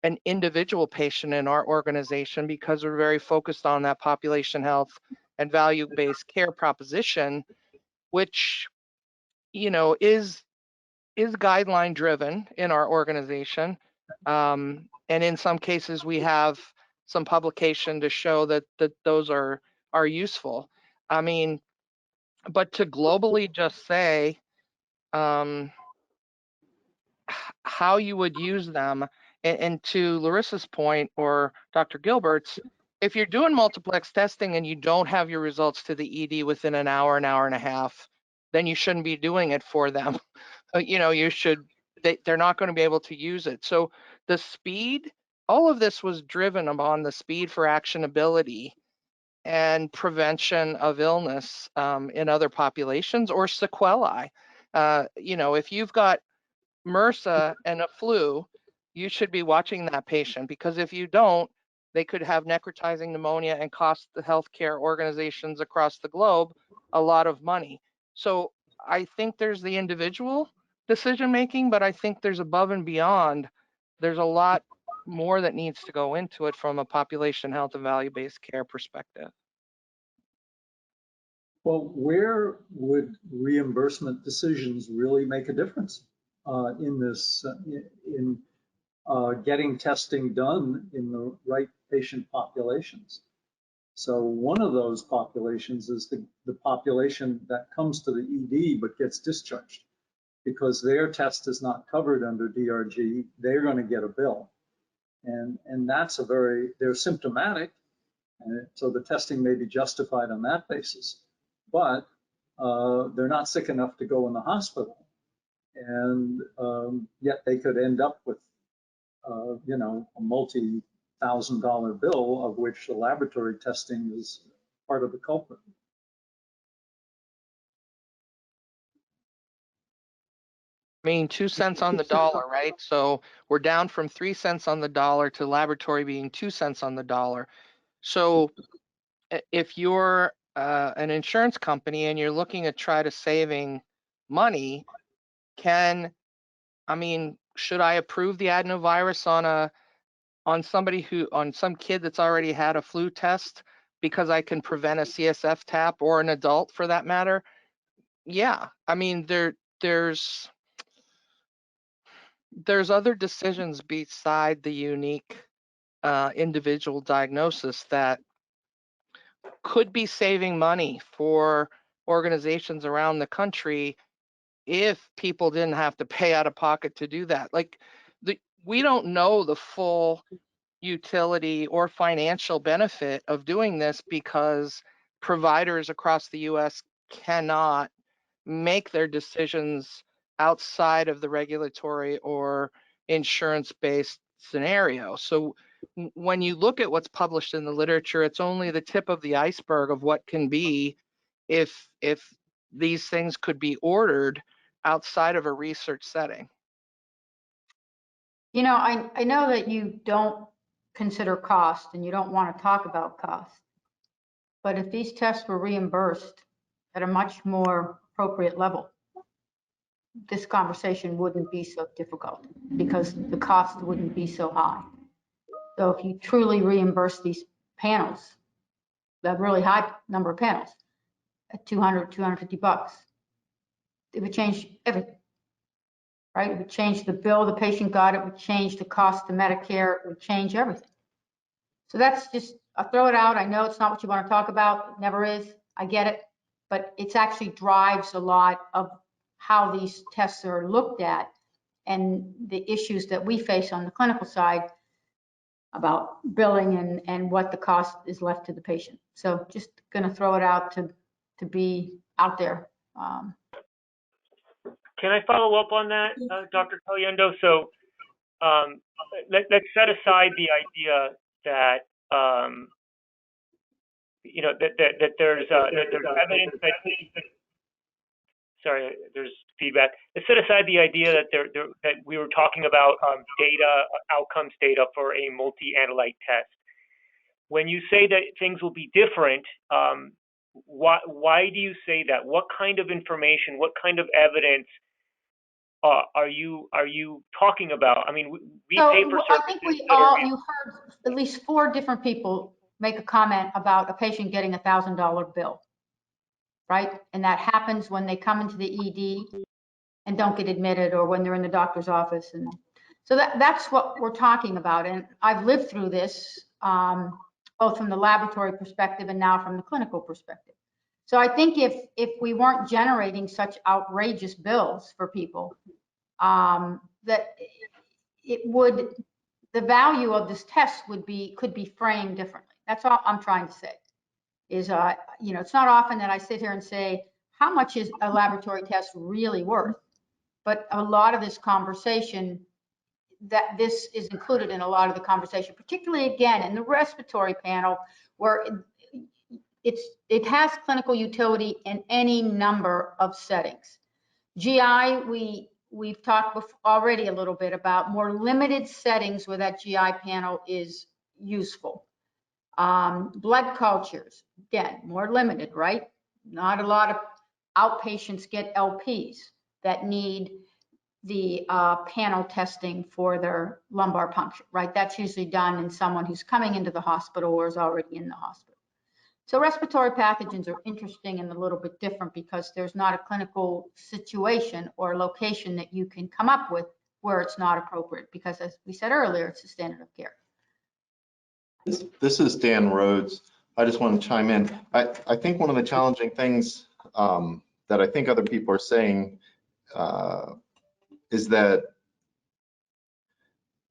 I: an individual patient in our organization because we're very focused on that population health and value-based care proposition, which, is guideline driven in our organization. And in some cases we have some publication to show that those are useful. I mean, but to globally just say how you would use them, and to Larissa's point or Dr. Gilbert's, if you're doing multiplex testing and you don't have your results to the ED within an hour and a half, then you shouldn't be doing it for them. You should, they're not going to be able to use it. So the speed, all of this was driven upon the speed for actionability and prevention of illness in other populations or sequelae. If you've got MRSA and a flu, you should be watching that patient, because if you don't, they could have necrotizing pneumonia and cost the healthcare organizations across the globe a lot of money. So I think there's the individual decision making, but I think there's above and beyond. There's a lot more that needs to go into it from a population health and value-based care perspective.
J: Well, where would reimbursement decisions really make a difference in this, in getting testing done in the right patient populations? So one of those populations is the population that comes to the ED but gets discharged because their test is not covered under DRG. They're going to get a bill, and that's they're symptomatic, and so the testing may be justified on that basis, but they're not sick enough to go in the hospital, and yet they could end up with a multi-$1,000 bill, of which the laboratory testing is part of the culprit.
I: I mean, 2 cents on the dollar, right? So we're down from 3 cents on the dollar to laboratory being 2 cents on the dollar. So if you're an insurance company and you're looking at try to saving money, should I approve the adenovirus on some kid that's already had a flu test because I can prevent a CSF tap, or an adult for that matter? Yeah, I mean, there's other decisions beside the unique individual diagnosis that could be saving money for organizations around the country if people didn't have to pay out of pocket to do that. Like, we don't know the full utility or financial benefit of doing this because providers across the US cannot make their decisions outside of the regulatory or insurance-based scenario. So when you look at what's published in the literature, it's only the tip of the iceberg of what can be if these things could be ordered outside of a research setting.
C: I know that you don't consider cost and you don't want to talk about cost, but if these tests were reimbursed at a much more appropriate level, this conversation wouldn't be so difficult because the cost wouldn't be so high. So if you truly reimburse these panels, that really high number of panels, at $200, $250, it would change everything, right? It would change the bill the patient got, it would change the cost to Medicare, it would change everything. So that's just, I'll throw it out. I know it's not what you want to talk about, it never is, I get it, but it actually drives a lot of how these tests are looked at and the issues that we face on the clinical side about billing and what the cost is left to the patient. So just going to throw it out to be out there.
L: Can I follow up on that, Dr. Caliendo? So let's set aside the idea that that there's evidence that. Sorry, there's feedback. Let's set aside the idea that that we were talking about data, outcomes data for a multi-analyte test. When you say that things will be different, why do you say that? What kind of information, what kind of evidence are you talking about? I mean, we pay for services.
C: I think you heard at least 4 different people make a comment about a patient getting $1,000 bill, right? And that happens when they come into the ED and don't get admitted, or when they're in the doctor's office. And so that's what we're talking about. And I've lived through this, both from the laboratory perspective and now from the clinical perspective. So I think if we weren't generating such outrageous bills for people, that the value of this test could be framed differently. That's all I'm trying to say. Is it's not often that I sit here and say, how much is a laboratory test really worth? But a lot of this conversation, that this is included in a lot of the conversation, particularly again in the respiratory panel, where it has clinical utility in any number of settings. GI, we've talked already a little bit about more limited settings where that GI panel is useful. Blood cultures, again, more limited, right? Not a lot of outpatients get LPs that need the panel testing for their lumbar puncture, right? That's usually done in someone who's coming into the hospital or is already in the hospital. So respiratory pathogens are interesting and a little bit different because there's not a clinical situation or location that you can come up with where it's not appropriate, because as we said earlier, it's the standard of care.
H: This is Dan Rhodes. I just want to chime in. I think one of the challenging things that I think other people are saying is that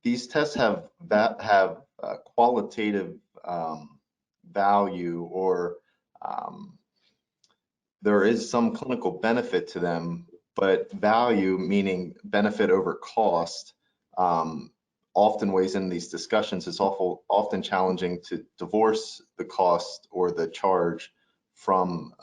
H: these tests have qualitative value, or there is some clinical benefit to them, but value, meaning benefit over cost, often weighs in these discussions. It's often challenging to divorce the cost or the charge from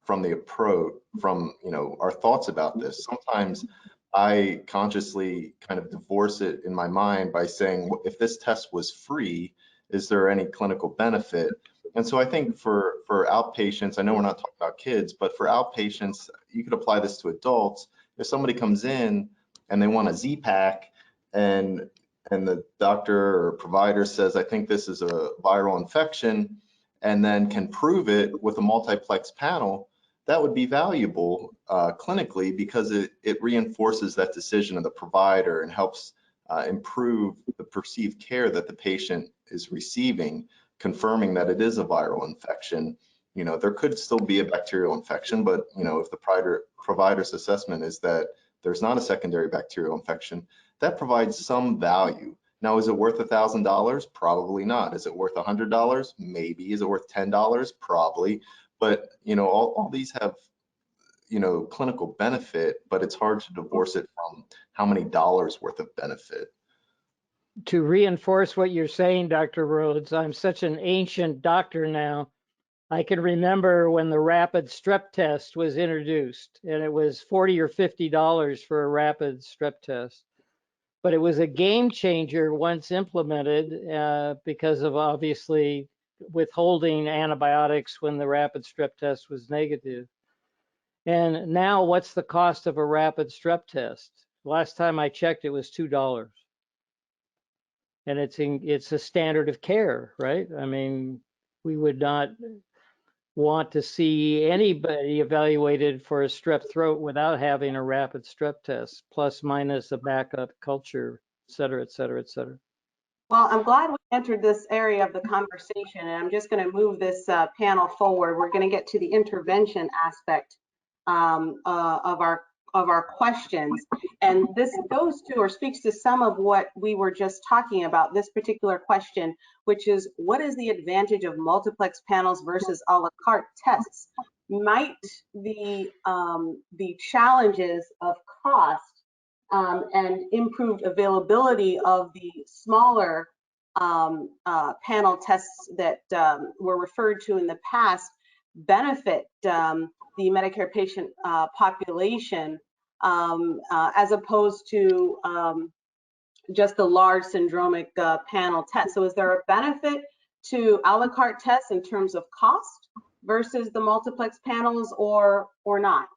H: the approach, from our thoughts about this. Sometimes I consciously kind of divorce it in my mind by saying, if this test was free, is there any clinical benefit? And so I think for outpatients, I know we're not talking about kids, but for outpatients, you could apply this to adults. If somebody comes in and they want a Z-Pack, and the doctor or provider says, I think this is a viral infection, and then can prove it with a multiplex panel, that would be valuable clinically, because it reinforces that decision of the provider and helps improve the perceived care that the patient is receiving, confirming that it is a viral infection. There could still be a bacterial infection, but if the provider's assessment is that there's not a secondary bacterial infection, that provides some value. Now, is it worth $1,000? Probably not. Is it worth $100? Maybe. Is it worth $10? Probably. But all these have clinical benefit, but it's hard to divorce it from how many dollars worth of benefit.
K: To reinforce what you're saying, Dr. Rhodes, I'm such an ancient doctor now. I can remember when the rapid strep test was introduced, and it was $40 or $50 for a rapid strep test. But it was a game changer once implemented because of obviously withholding antibiotics when the rapid strep test was negative. And now what's the cost of a rapid strep test? Last time I checked, it was $2. And it's a standard of care, right? I mean, we would not want to see anybody evaluated for a strep throat without having a rapid strep test, plus minus a backup culture, et cetera, et cetera, et cetera.
B: Well, I'm glad we entered this area of the conversation, and I'm just going to move this panel forward. We're going to get to the intervention aspect of of our questions. And this goes to or speaks to some of what we were just talking about, this particular question, which is what is the advantage of multiplex panels versus a la carte tests? Might the challenges of cost and improved availability of the smaller panel tests that were referred to in the past benefit the Medicare patient population as opposed to just the large syndromic panel test? So is there a benefit to a la carte tests in terms of cost versus the multiplex panels or not?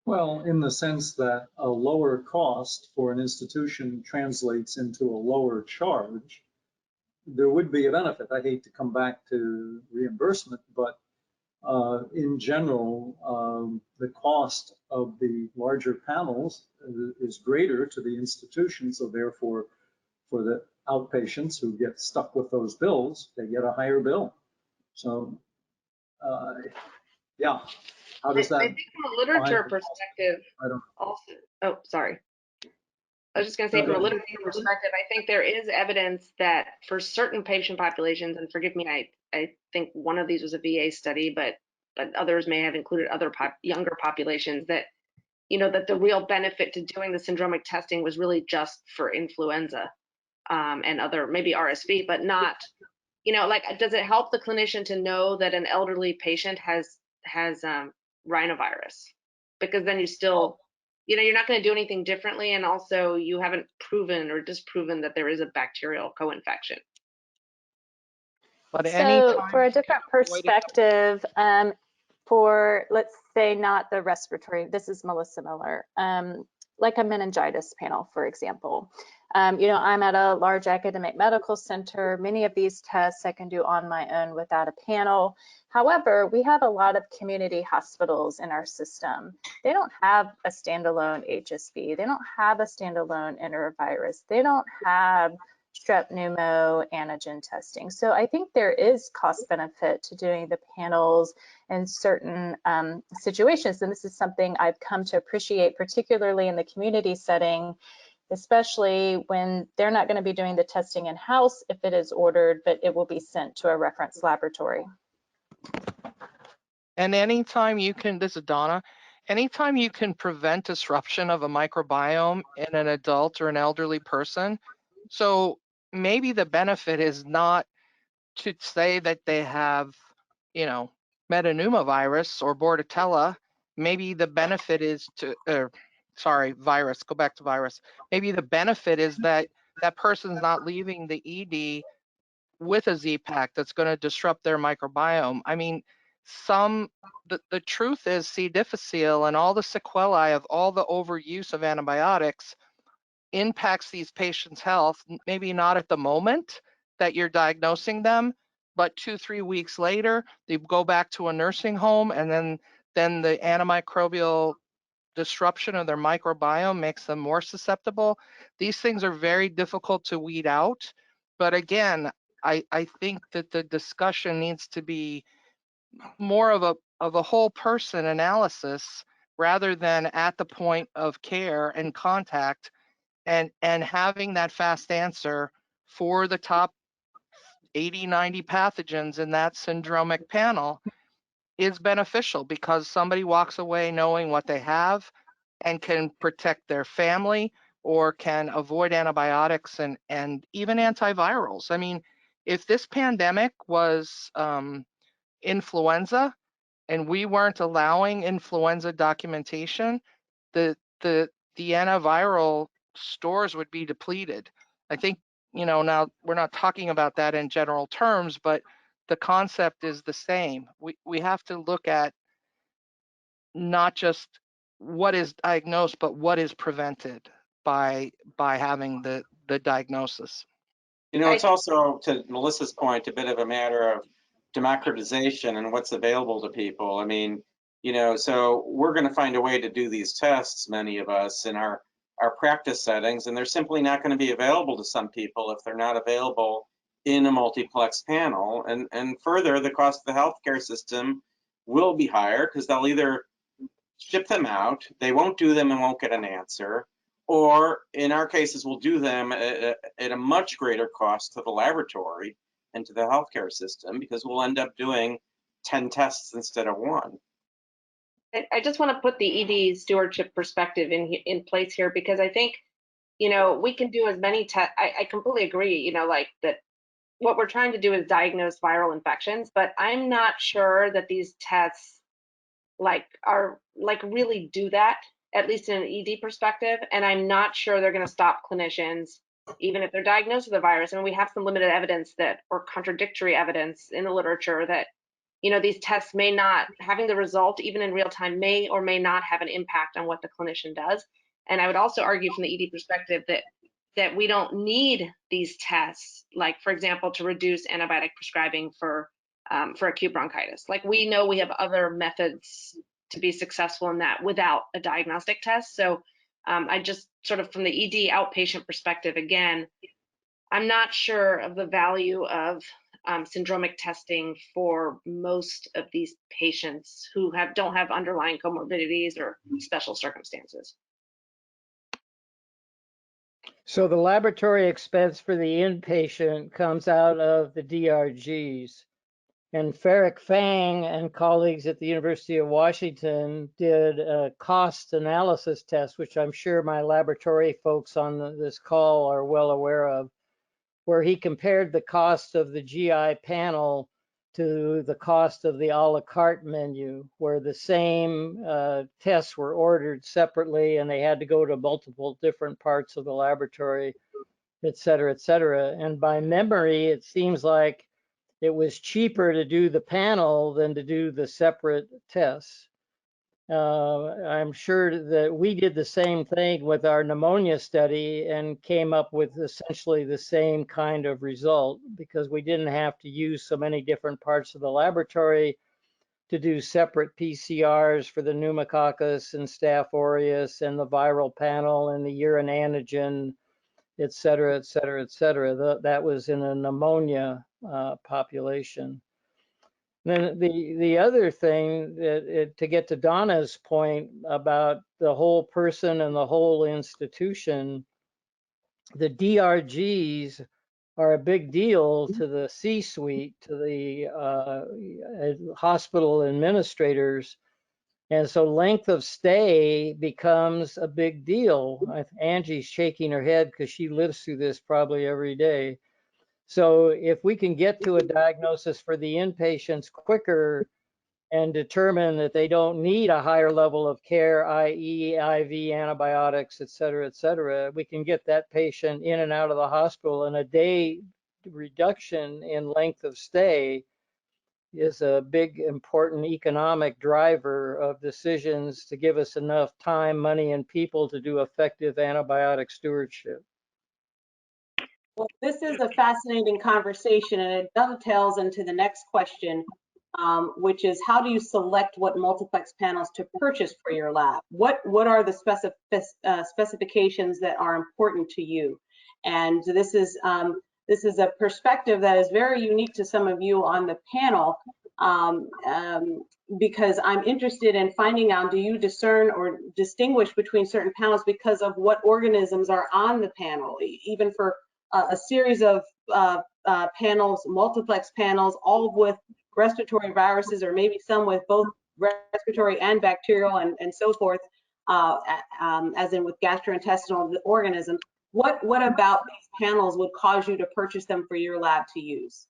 J: Well, in the sense that a lower cost for an institution translates into a lower charge, there would be a benefit. I hate to come back to reimbursement, but in general, the cost of the larger panels is greater to the institution. So therefore, for the outpatients who get stuck with those bills, they get a higher bill. So, yeah. How does that?
E: I think from a literature perspective, also, oh, sorry. I was just going to say, from a literature perspective, I think there is evidence that for certain patient populations, and forgive me, I think one of these was a VA study, but others may have included other younger populations, that, you know, that the real benefit to doing the syndromic testing was really just for influenza and other, maybe RSV, but not, you know, like, does it help the clinician to know that an elderly patient has rhinovirus? Because then you still, you know, you're not going to do anything differently, and also you haven't proven or disproven that there is a bacterial co-infection.
I: But
F: so for a different perspective, for, let's say, not the respiratory, this is Melissa Miller, like a meningitis panel, for example. You know, I'm at a large academic medical center. Many of these tests I can do on my own without a panel. However, we have a lot of community hospitals in our system. They don't have a standalone HSV. They don't have a standalone enterovirus. They don't have strep pneumo antigen testing. So I think there is cost benefit to doing the panels in certain situations. And this is something I've come to appreciate, particularly in the community setting, especially when they're not going to be doing the testing in-house if it is ordered, but it will be sent to a reference laboratory.
I: And anytime you can, this is Donna, anytime you can prevent disruption of a microbiome in an adult or an elderly person, so maybe the benefit is not to say that they have, you know, metapneumovirus or Bordetella. Maybe the benefit is to, sorry, virus, go back to virus. Maybe the benefit is that that person's not leaving the ED with a Z-Pack that's going to disrupt their microbiome. I mean, the truth is C. difficile and all the sequelae of all the overuse of antibiotics impacts these patients' health, maybe not at the moment that you're diagnosing them, but 2-3 weeks later, they go back to a nursing home, and then the antimicrobial disruption of their microbiome makes them more susceptible. These things are very difficult to weed out. But again, I think that the discussion needs to be more of a whole person analysis rather than at the point of care and contact, and having that fast answer for the top 80-90 pathogens in that syndromic panel is beneficial, because somebody walks away knowing what they have and can protect their family or can avoid antibiotics and even antivirals. I mean, if this pandemic was influenza and we weren't allowing influenza documentation, the antiviral stores would be depleted. I think, you know, now we're not talking about that in general terms, but the concept is the same. We have to look at not just what is diagnosed, but what is prevented by having the diagnosis.
D: You know, it's also, to Melissa's point, a bit of a matter of democratization and what's available to people. I mean, you know, so we're going to find a way to do these tests, many of us, in our practice settings, and they're simply not going to be available to some people if they're not available in a multiplex panel. And further, the cost of the healthcare system will be higher because they'll either ship them out. They won't do them and won't get an answer. Or in our cases, we'll do them at a much greater cost to the laboratory and to the healthcare system, because we'll end up doing 10 tests instead of 1.
E: I just want to put the ED stewardship perspective in place here, because I think, you know, we can do as many tests. I completely agree, you know, like that what we're trying to do is diagnose viral infections, but I'm not sure that these tests are really do that, at least in an ED perspective. And I'm not sure they're going to stop clinicians, even if they're diagnosed with a virus. I mean, we have some limited evidence or contradictory evidence in the literature that, you know, these tests may not, having the result even in real time, may or may not have an impact on what the clinician does. And I would also argue from the ED perspective that we don't need these tests, like, for example, to reduce antibiotic prescribing for acute bronchitis. Like, we know we have other methods to be successful in that without a diagnostic test. So I just sort of, from the ED outpatient perspective, again, I'm not sure of the value of syndromic testing for most of these patients who don't have underlying comorbidities or special circumstances.
K: So the laboratory expense for the inpatient comes out of the DRGs. And Ferric Fang and colleagues at the University of Washington did a cost analysis test, which I'm sure my laboratory folks on this call are well aware of, where he compared the cost of the GI panel to the cost of the a la carte menu, where the same tests were ordered separately and they had to go to multiple different parts of the laboratory, et cetera, et cetera. And by memory, it seems like it was cheaper to do the panel than to do the separate tests. I'm sure that we did the same thing with our pneumonia study and came up with essentially the same kind of result, because we didn't have to use so many different parts of the laboratory to do separate PCRs for the pneumococcus and Staph aureus and the viral panel and the urine antigen, et cetera, et cetera, et cetera. That was in a pneumonia population. Then the other thing, to get to Donna's point about the whole person and the whole institution, the DRGs are a big deal to the C-suite, to the hospital administrators. And so length of stay becomes a big deal. Angie's shaking her head because she lives through this probably every day. So if we can get to a diagnosis for the inpatients quicker and determine that they don't need a higher level of care, i.e. IV antibiotics, et cetera, we can get that patient in and out of the hospital, and a day reduction in length of stay is a big, important economic driver of decisions to give us enough time, money, and people to do effective antibiotic stewardship.
B: Well, this is a fascinating conversation, and it dovetails into the next question, which is, how do you select what multiplex panels to purchase for your lab? What are the specifications that are important to you? And this is a perspective that is very unique to some of you on the panel, because I'm interested in finding out, do you discern or distinguish between certain panels because of what organisms are on the panel, even for a series of panels, multiplex panels, all with respiratory viruses, or maybe some with both respiratory and bacterial and so forth, as in with gastrointestinal organisms. What about these panels would cause you to purchase them for your lab to use?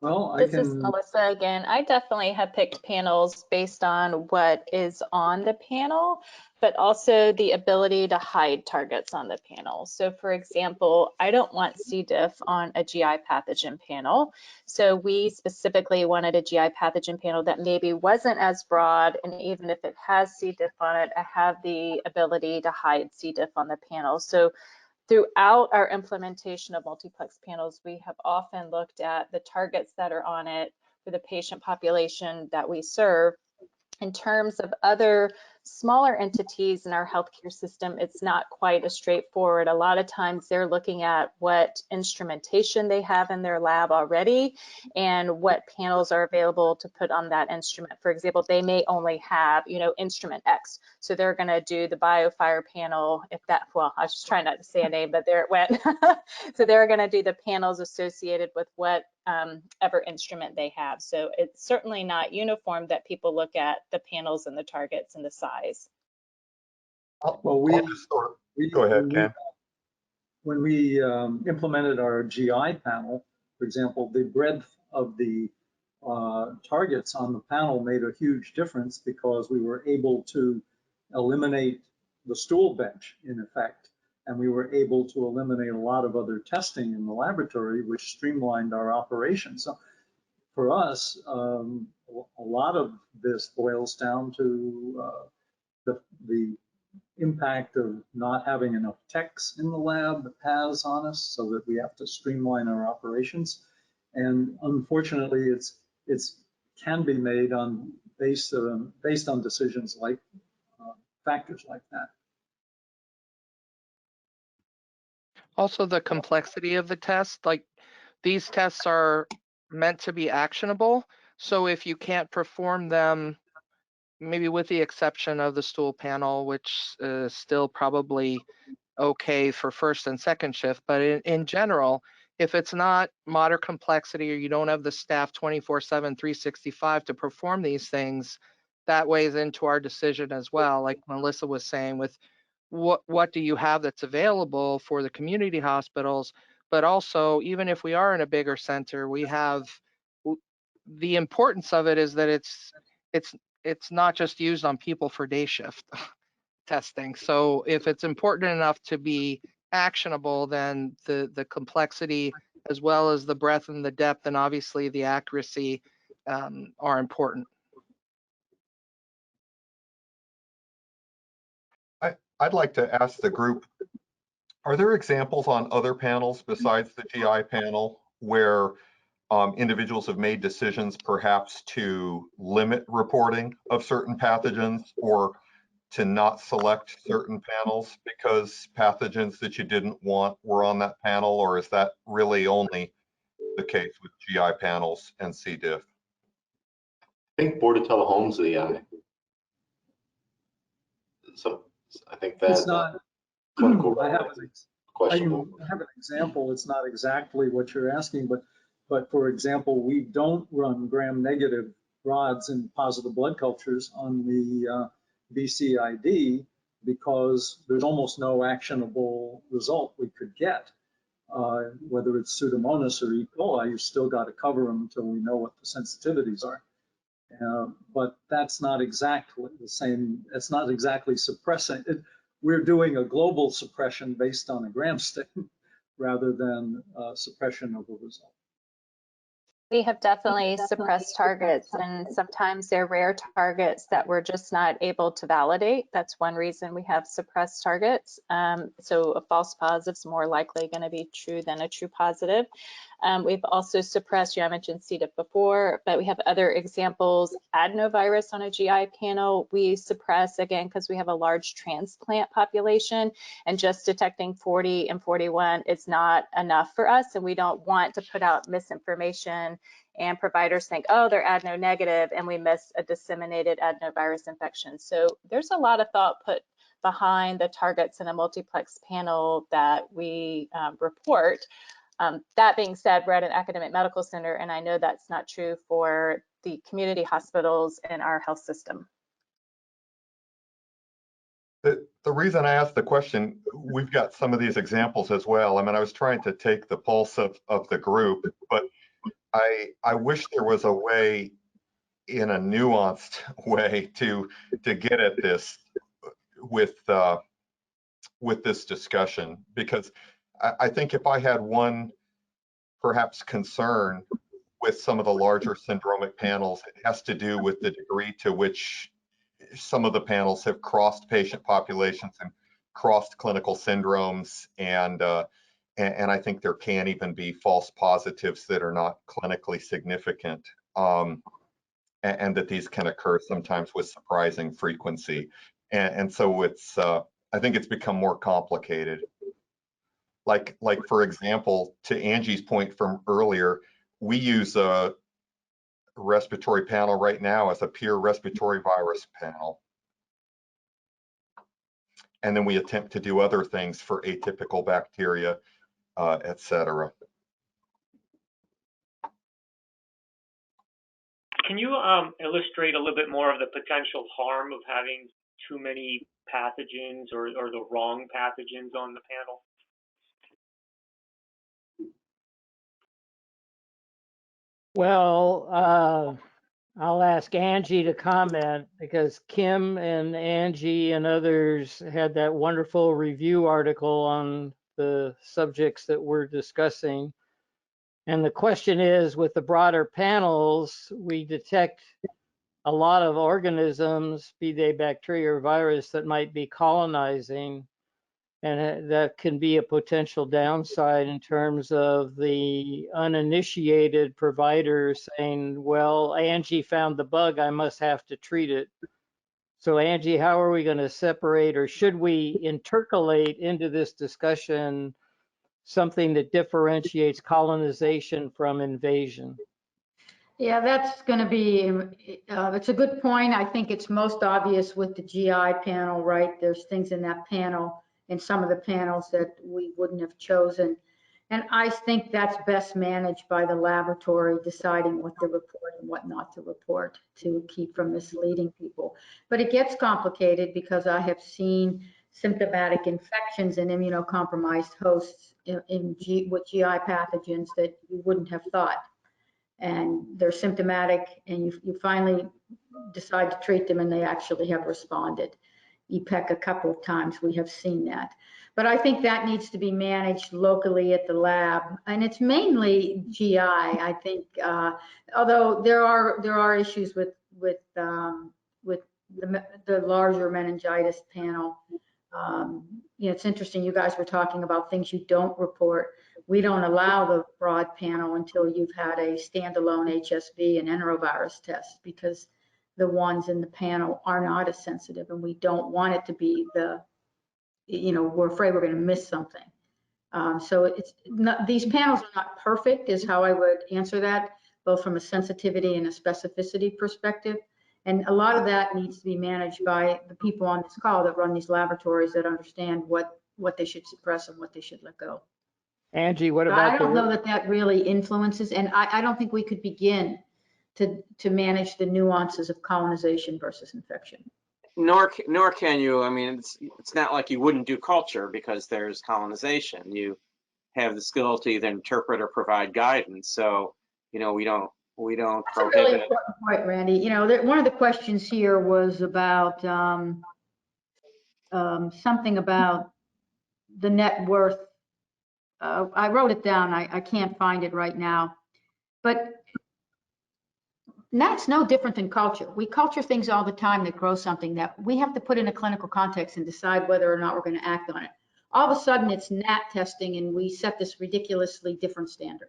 J: Well,
F: This is Melissa again. I definitely have picked panels based on what is on the panel, but also the ability to hide targets on the panel. So for example, I don't want C. diff on a GI pathogen panel. So we specifically wanted a GI pathogen panel that maybe wasn't as broad, and even if it has C. diff on it, I have the ability to hide C. diff on the panel. So throughout our implementation of multiplex panels, we have often looked at the targets that are on it for the patient population that we serve in terms of other smaller entities in our healthcare system, it's not quite as straightforward. A lot of times they're looking at what instrumentation they have in their lab already and what panels are available to put on that instrument. For example, they may only have, instrument X. So they're going to do the BioFire panel, if that, well, I was just trying not to say a name, but there it went. So they're going to do the panels associated with whatever instrument they have. So it's certainly not uniform that people look at the panels and the targets and the size.
J: Well,
G: go ahead, Ken.
J: When we implemented our GI panel, for example, the breadth of the targets on the panel made a huge difference because we were able to eliminate the stool bench, in effect, and we were able to eliminate a lot of other testing in the laboratory, which streamlined our operation. So for us, a lot of this boils down to the impact of not having enough techs in the lab has on us, so that we have to streamline our operations. And unfortunately, it's can be made based on decisions like factors like that.
I: Also, the complexity of the test, like these tests are meant to be actionable. So if you can't perform them, maybe with the exception of the stool panel, which is still probably okay for first and second shift, but in general, if it's not moderate complexity or you don't have the staff 24/7, 365 to perform these things, that weighs into our decision as well. Like Melissa was saying, with what do you have that's available for the community hospitals, but also even if we are in a bigger center, we have the importance of it is that it's not just used on people for day shift testing. So if it's important enough to be actionable, then the complexity as well as the breadth and the depth and obviously the accuracy are important.
G: I'd like to ask the group, are there examples on other panels besides the GI panel where individuals have made decisions perhaps to limit reporting of certain pathogens or to not select certain panels because pathogens that you didn't want were on that panel, or is that really only the case with GI panels and C. diff?
H: I think Bordetella Holmes the so I think that's
J: it's not
H: clinical.
J: I have an example. It's not exactly what you're asking, but for example, we don't run gram-negative rods in positive blood cultures on the BCID because there's almost no actionable result we could get. Whether it's Pseudomonas or E. coli, you still got to cover them until we know what the sensitivities are. But that's not exactly the same. It's not exactly suppressing. We're doing a global suppression based on a gram stick rather than suppression of a result.
F: We have definitely suppressed targets, and sometimes they're rare targets that we're just not able to validate. That's one reason we have suppressed targets. So a false positive is more likely going to be true than a true positive. We've also suppressed, I mentioned C. diff before, but we have other examples. Adenovirus on a GI panel, we suppress again because we have a large transplant population, and just detecting 40 and 41 is not enough for us, and we don't want to put out misinformation and providers think, oh, they're adeno negative, and we miss a disseminated adenovirus infection. So there's a lot of thought put behind the targets in a multiplex panel that we report. That being said, we're at an academic medical center, and I know that's not true for the community hospitals in our health system.
G: The reason I asked the question, we've got some of these examples as well. I mean, I was trying to take the pulse of the group, but I wish there was a way, in a nuanced way, to get at this with this discussion, because I think if I had one perhaps concern with some of the larger syndromic panels, it has to do with the degree to which some of the panels have crossed patient populations and crossed clinical syndromes, and I think there can even be false positives that are not clinically significant, and that these can occur sometimes with surprising frequency. And so it's, I think it's become more complicated. Like for example, to Angie's point from earlier, we use a respiratory panel right now as a pure respiratory virus panel. And then we attempt to do other things for atypical bacteria, et cetera.
L: Can you illustrate a little bit more of the potential harm of having too many pathogens or the wrong pathogens on the panel?
K: Well, I'll ask Angie to comment because Kim and Angie and others had that wonderful review article on the subjects that we're discussing. And the question is, with the broader panels, we detect a lot of organisms, be they bacteria or virus, that might be colonizing. And that can be a potential downside in terms of the uninitiated provider saying, well, Angie found the bug, I must have to treat it. So Angie, how are we going to separate, or should we intercalate into this discussion something that differentiates colonization from invasion?
C: Yeah, that's going to be, it's a good point. I think it's most obvious with the GI panel, right? There's things in that panel and some of the panels that we wouldn't have chosen. And I think that's best managed by the laboratory deciding what to report and what not to report to keep from misleading people. But it gets complicated because I have seen symptomatic infections in immunocompromised hosts with GI pathogens that you wouldn't have thought. And they're symptomatic, and you finally decide to treat them, and they actually have responded. EPEC a couple of times, we have seen that. But I think that needs to be managed locally at the lab, and it's mainly GI. I think, although there are issues with the larger meningitis panel. It's interesting. You guys were talking about things you don't report. We don't allow the broad panel until you've had a standalone HSV and enterovirus test, because the ones in the panel are not as sensitive, and we don't want it to be we're afraid we're going to miss something. So it's not, these panels are not perfect, is how I would answer that, both from a sensitivity and a specificity perspective. And a lot of that needs to be managed by the people on this call that run these laboratories, that understand what they should suppress and what they should let go.
K: Angie, what about
C: I don't know that really influences, and I don't think we could begin to manage the nuances of colonization versus infection.
D: Nor can you. I mean, it's not like you wouldn't do culture because there's colonization. You have the skill to either interpret or provide guidance. So, we don't
C: That's
D: prohibit.
C: a really important point, Randy. One of the questions here was about something about the net worth. I wrote it down. I can't find it right now. But that's no different than culture. We culture things all the time that grow something that we have to put in a clinical context and decide whether or not we're going to act on it. All of a sudden, it's NAT testing, and we set this ridiculously different standard.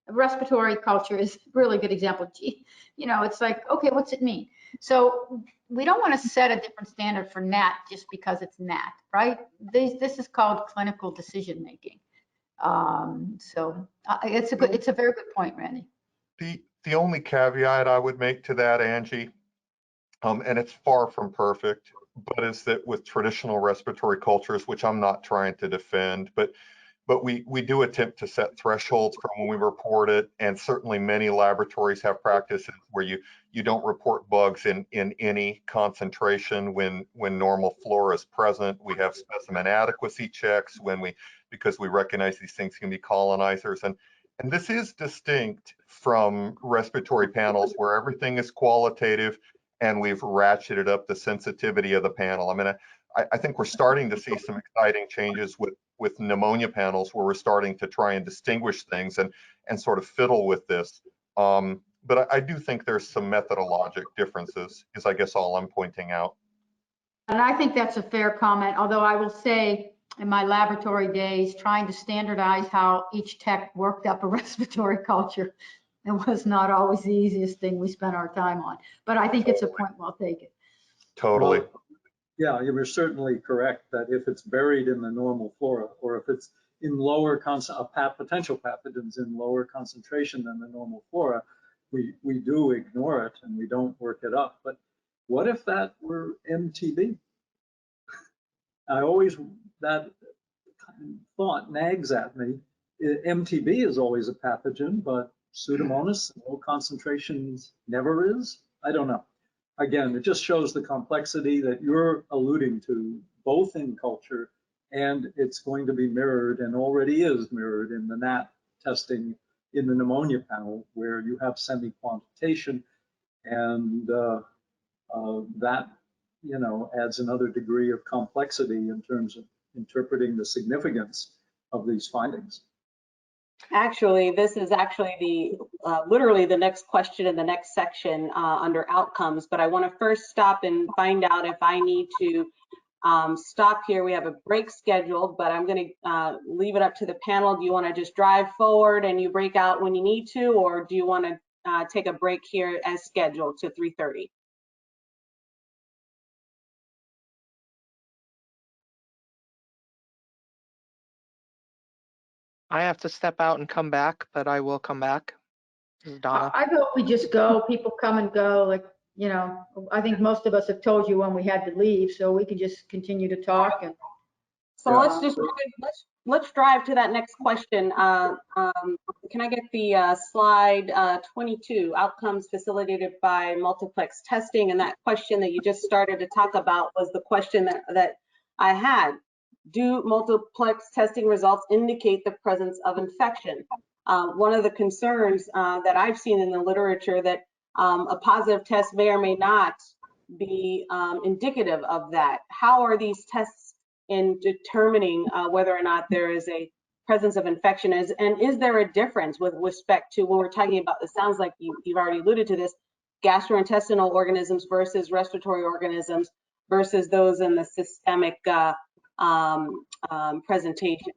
C: Respiratory culture is a really good example. It's like, okay, what's it mean? So we don't want to set a different standard for NAT just because it's NAT, right? This is called clinical decision making. So it's a very good point, Randy.
G: The only caveat I would make to that, Angie, and it's far from perfect, but is that with traditional respiratory cultures, which I'm not trying to defend, but we do attempt to set thresholds from when we report it, and certainly many laboratories have practices where you don't report bugs in any concentration when normal flora is present. We have specimen adequacy checks because we recognize these things can be colonizers, and this is distinct from respiratory panels where everything is qualitative and we've ratcheted up the sensitivity of the panel. I mean, I think we're starting to see some exciting changes with pneumonia panels where we're starting to try and distinguish things and sort of fiddle with this. But I do think there's some methodologic differences, is I guess all I'm pointing out.
C: And I think that's a fair comment, although I will say in my laboratory days, trying to standardize how each tech worked up a respiratory culture, it was not always the easiest thing we spent our time on. But I think it's a point well taken.
G: Totally.
J: Yeah, you were certainly correct that if it's buried in the normal flora, or if it's in lower potential pathogens in lower concentration than the normal flora, we do ignore it and we don't work it up. But what if that were MTB? That thought nags at me. MTB is always a pathogen, but Pseudomonas, low concentrations never is? I don't know. Again, it just shows the complexity that you're alluding to, both in culture, and it's going to be mirrored and already is mirrored in the NAT testing in the pneumonia panel, where you have semi-quantitation, and that, adds another degree of complexity in terms of interpreting the significance of these findings.
B: Actually, this is actually literally the next question in the next section under outcomes, but I want to first stop and find out if I need to stop here. We have a break scheduled, but I'm going to leave it up to the panel. Do you want to just drive forward and you break out when you need to, or do you want to take a break here as scheduled to 3:30?
I: I have to step out and come back, but I will come back. This is Donna.
C: I vote we just go. People come and go. Like, I think most of us have told you when we had to leave, so we can just continue to talk. And
B: so let's drive to that next question. Can I get the slide 22, outcomes facilitated by multiplex testing? And that question that you just started to talk about was the question that I had. Do multiplex testing results indicate the presence of infection? One of the concerns that I've seen in the literature that a positive test may or may not be indicative of that. How are these tests in determining whether or not there is a presence of infection? And is there a difference with respect to when we're talking about, it sounds like you've already alluded to this, gastrointestinal organisms versus respiratory organisms versus those in the systemic presentation?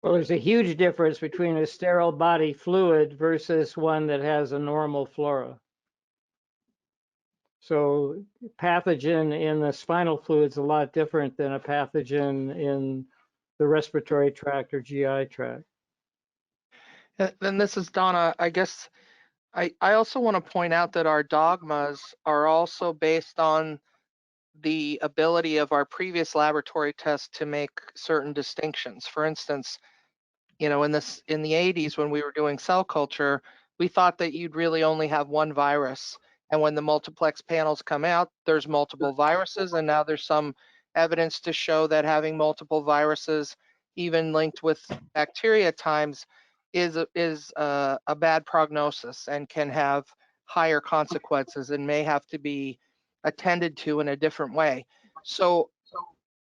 K: Well, there's a huge difference between a sterile body fluid versus one that has a normal flora. So pathogen in the spinal fluid is a lot different than a pathogen in the respiratory tract or GI tract.
I: And this is Donna. I guess I also want to point out that our dogmas are also based on the ability of our previous laboratory tests to make certain distinctions. For instance, in the 80s when we were doing cell culture, we thought that you'd really only have one virus. And when the multiplex panels come out, there's multiple viruses, and now there's some evidence to show that having multiple viruses, even linked with bacteria at times, is a bad prognosis and can have higher consequences and may have to be attended to in a different way. So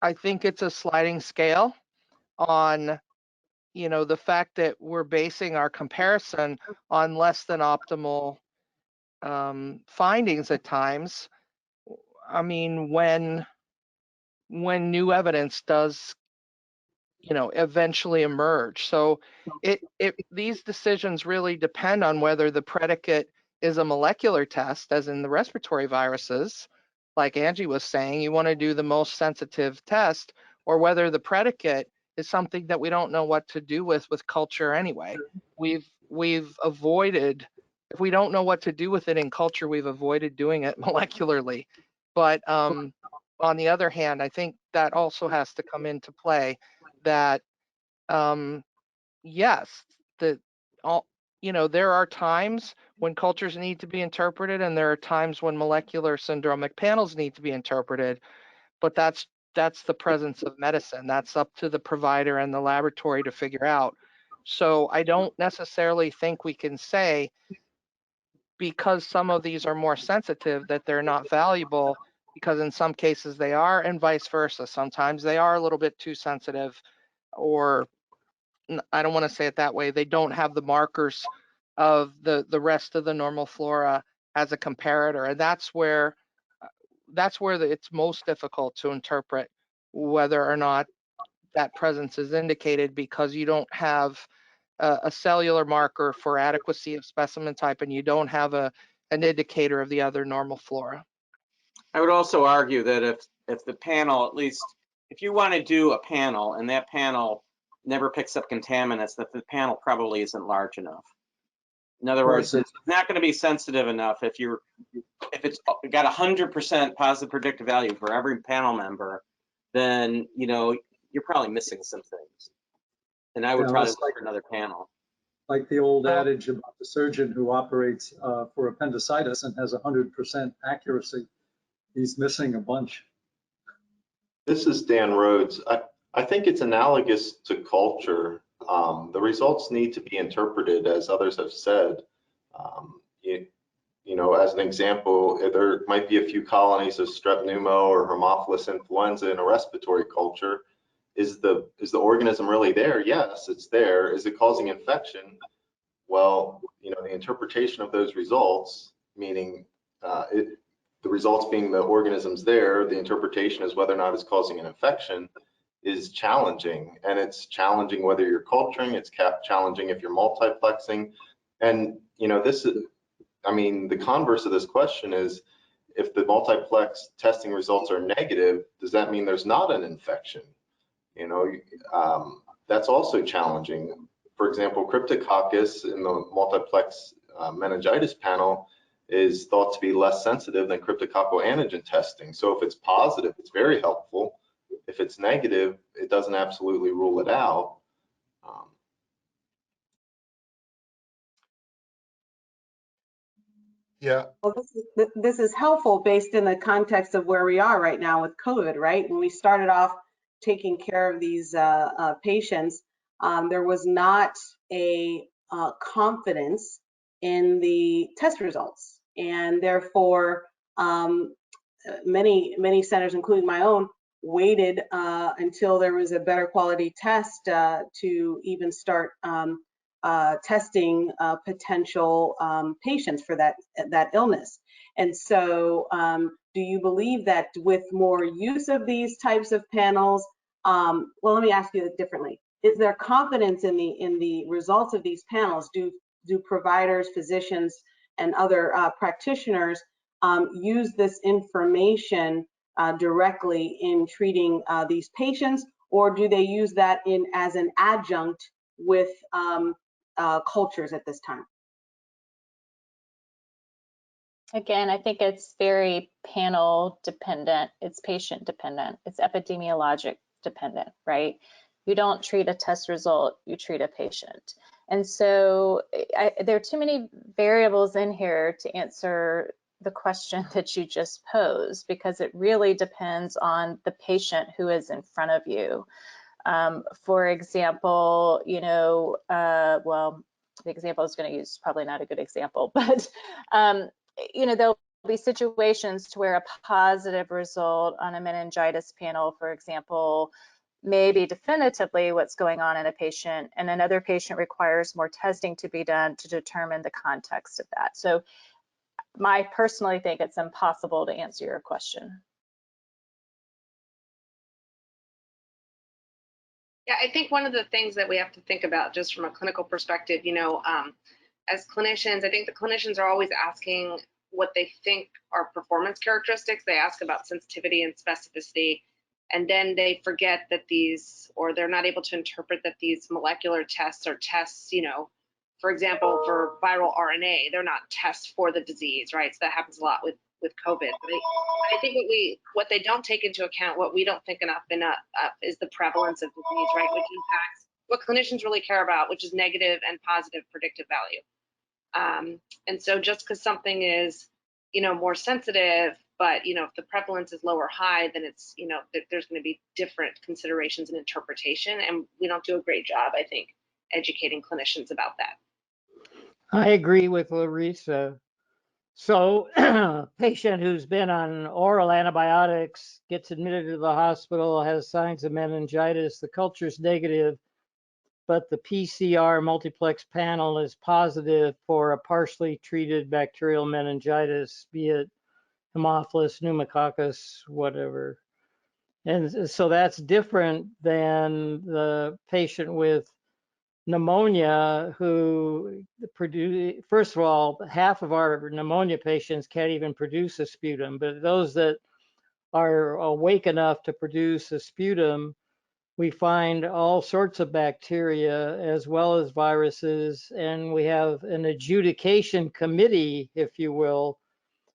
I: I think it's a sliding scale on the fact that we're basing our comparison on less than optimal findings at times. I mean, when new evidence does eventually emerge. So these decisions really depend on whether the predicate is a molecular test, as in the respiratory viruses, like Angie was saying, you want to do the most sensitive test, or whether the predicate is something that we don't know what to do with culture anyway. We've avoided, if we don't know what to do with it in culture, we've avoided doing it molecularly. But on the other hand, I think that also has to come into play that yes, there are times when cultures need to be interpreted, and there are times when molecular syndromic panels need to be interpreted, but that's the presence of medicine. That's up to the provider and the laboratory to figure out. So I don't necessarily think we can say, because some of these are more sensitive, that they're not valuable, because in some cases they are, and vice versa. Sometimes they are a little bit too sensitive, or I don't want to say it that way, they don't have the markers of the rest of the normal flora as a comparator. And that's where it's most difficult to interpret whether or not that presence is indicated, because you don't have a cellular marker for adequacy of specimen type, and you don't have an indicator of the other normal flora.
D: I would also argue that if the panel, at least if you want to do a panel and that panel never picks up contaminants, that the panel probably isn't large enough. In other words, it's not going to be sensitive enough if it's got 100% positive predictive value for every panel member, then you're probably missing some things. And I would probably look for another panel.
J: Like the old adage about the surgeon who operates for appendicitis and has 100% accuracy. He's missing a bunch.
H: This is Dan Rhodes. I think it's analogous to culture. The results need to be interpreted, as others have said. As an example, there might be a few colonies of strep pneumo or Haemophilus influenza in a respiratory culture. Is the organism really there? Yes, it's there. Is it causing infection? Well, the interpretation of those results, meaning the results being the organism's there, the interpretation is whether or not it's causing an infection, is challenging. And it's challenging whether you're culturing, it's challenging if you're multiplexing. And, the converse of this question is, if the multiplex testing results are negative, does that mean there's not an infection? That's also challenging. For example, Cryptococcus in the multiplex meningitis panel is thought to be less sensitive than cryptococcal antigen testing. So if it's positive, it's very helpful. If it's negative, it doesn't absolutely rule it out.
G: Yeah.
B: Well, this is helpful based in the context of where we are right now with COVID, right? When we started off taking care of these patients, there was not a confidence in the test results, and therefore many centers, including my own, waited until there was a better quality test to even start testing potential patients for that illness. And so do you believe that with more use of these types of panels, well, let me ask you it differently. Is there confidence in the results of these panels? Do providers, physicians, and other practitioners use this information directly in treating these patients, or do they use that as an adjunct with cultures at this time?
F: Again, I think it's very panel dependent, it's patient dependent, it's epidemiologic dependent, right? You don't treat a test result, you treat a patient. And so there are too many variables in here to answer the question that you just posed, because it really depends on the patient who is in front of you. For example, well, the example I was going to use is probably not a good example, but there'll be situations to where a positive result on a meningitis panel, for example, may be definitively what's going on in a patient, and another patient requires more testing to be done to determine the context of that. So I personally think it's impossible to answer your question.
E: Yeah, I think one of the things that we have to think about just from a clinical perspective, as clinicians, I think the clinicians are always asking what they think are performance characteristics. They ask about sensitivity and specificity, and then they forget that they're not able to interpret that these molecular tests are tests, for example, for viral RNA, they're not tests for the disease, right? So that happens a lot with COVID. But I think what they don't take into account, what we don't think enough is the prevalence of disease, right? Which impacts what clinicians really care about, which is negative and positive predictive value. And so just because something is, more sensitive, but, if the prevalence is low or high, then it's, there's going to be different considerations and interpretation. And we don't do a great job, I think, educating clinicians about that.
K: I agree with Larissa. So a patient who's been on oral antibiotics gets admitted to the hospital, has signs of meningitis, the culture's negative, but the PCR multiplex panel is positive for a partially treated bacterial meningitis, be it Haemophilus, pneumococcus, whatever. And so that's different than the patient with pneumonia who produce, first of all, half of our pneumonia patients can't even produce a sputum, but those that are awake enough to produce a sputum, we find all sorts of bacteria as well as viruses, and we have an adjudication committee, if you will,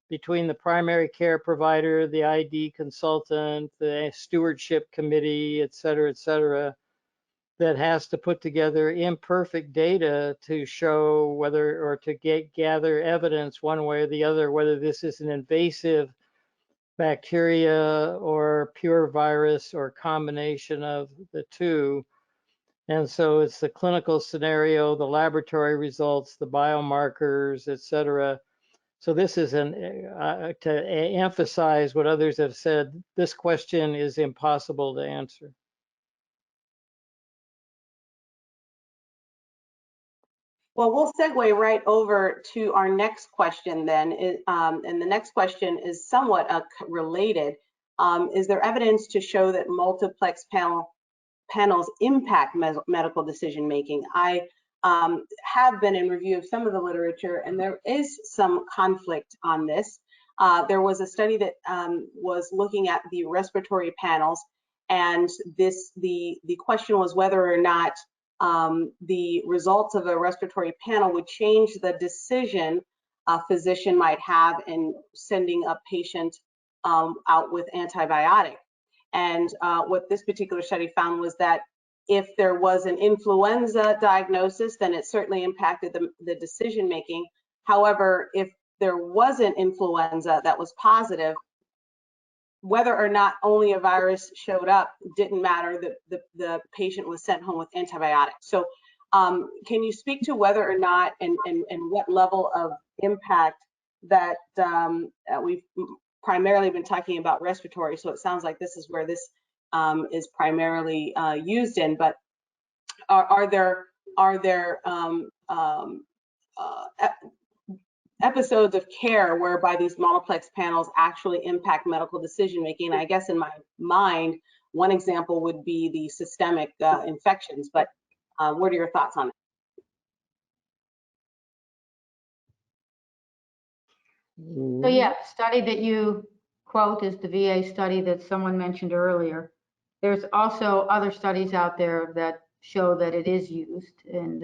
K: between the primary care provider, the ID consultant, the stewardship committee, et cetera, that has to put together imperfect data to show whether, or to gather evidence one way or the other, whether this is an invasive bacteria or pure virus or combination of the two. And so it's the clinical scenario, the laboratory results, the biomarkers, et cetera. So this is to emphasize what others have said, this question is impossible to answer.
B: Well, we'll segue right over to our next question then. And the next question is somewhat related. Is there evidence to show that multiplex panels impact medical decision-making? I have been in review of some of the literature, and there is some conflict on this. There was a study that was looking at the respiratory panels, and the question was whether or not the results of a respiratory panel would change the decision a physician might have in sending a patient out with antibiotic. And what this particular study found was that if there was an influenza diagnosis, then it certainly impacted the decision making. However, if there wasn't influenza that was positive, whether or not only a virus showed up didn't matter. The patient was sent home with antibiotics. So can you speak to whether or not and what level of impact that we've primarily been talking about respiratory, so it sounds like this is where this is primarily used in, but are there episodes of care whereby these multiplex panels actually impact medical decision making? I guess in my mind, one example would be the systemic infections, but what are your thoughts on it?
C: So yeah, the study that you quote is the VA study that someone mentioned earlier. There's also other studies out there that show that it is used, and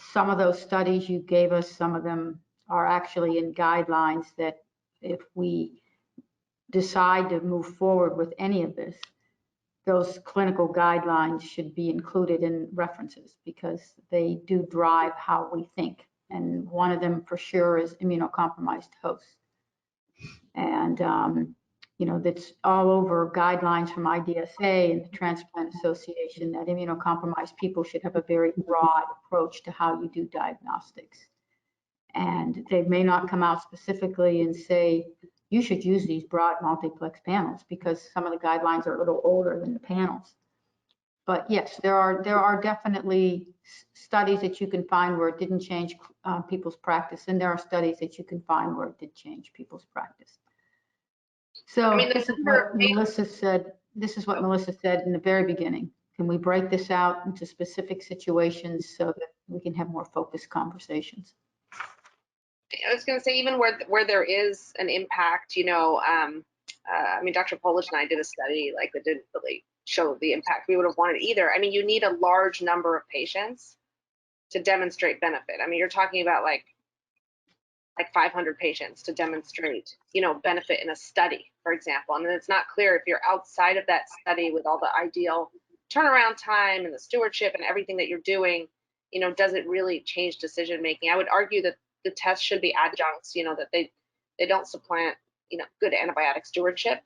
C: some of those studies you gave us, some of them are actually in guidelines that if we decide to move forward with any of this, those clinical guidelines should be included in references because they do drive how we think. And one of them for sure is immunocompromised hosts. And, you know, that's all over guidelines from IDSA and the Transplant Association that immunocompromised people should have a very broad approach to how you do diagnostics. And they may not come out specifically and say, you should use these broad multiplex panels because some of the guidelines are a little older than the panels. But yes, there are definitely studies that you can find where it didn't change people's practice, and there are studies that you can find where it did change people's practice. So this is what Melissa said. This is what Melissa said in the very beginning. Can we break this out into specific situations so that we can have more focused conversations?
E: I was going to say, even where there is an impact, you know, I mean, Dr. Polish and I did a study like that didn't really show the impact we would have wanted either. I mean, you need a large number of patients to demonstrate benefit. I mean, you're talking about like 500 patients to demonstrate, you know, benefit in a study, for example. I mean, it's not clear if you're outside of that study with all the ideal turnaround time and the stewardship and everything that you're doing, you know, does it really change decision making? I would argue that the tests should be adjuncts, you know, that they don't supplant, you know, good antibiotic stewardship.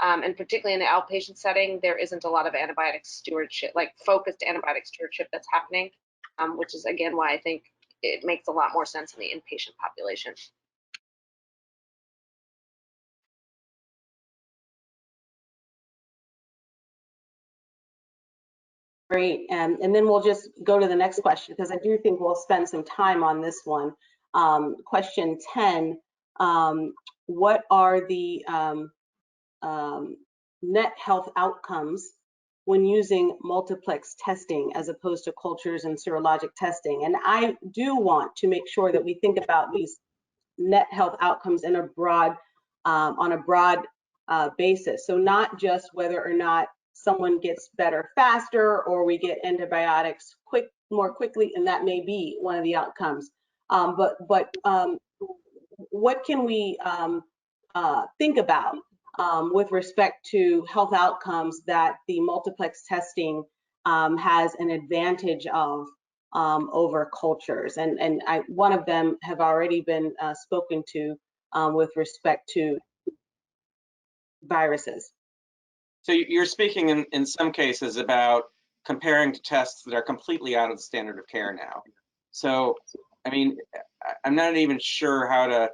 E: And particularly in the outpatient setting, there isn't a lot of antibiotic stewardship, like focused antibiotic stewardship that's happening, which is again why I think it makes a lot more sense in the inpatient population.
B: Great, and then we'll just go to the next question because I do think we'll spend some time on this one. Question 10, what are the net health outcomes when using multiplex testing as opposed to cultures and serologic testing. And I do want to make sure that we think about these net health outcomes in a broad, on a broad basis. So not just whether or not someone gets better faster or we get antibiotics more quickly, and that may be one of the outcomes. But what can we think about with respect to health outcomes that the multiplex testing has an advantage of over cultures? And one of them have already been spoken to with respect to viruses.
D: So you're speaking in some cases about comparing to tests that are completely out of the standard of care now. So, I mean, I'm not even sure how to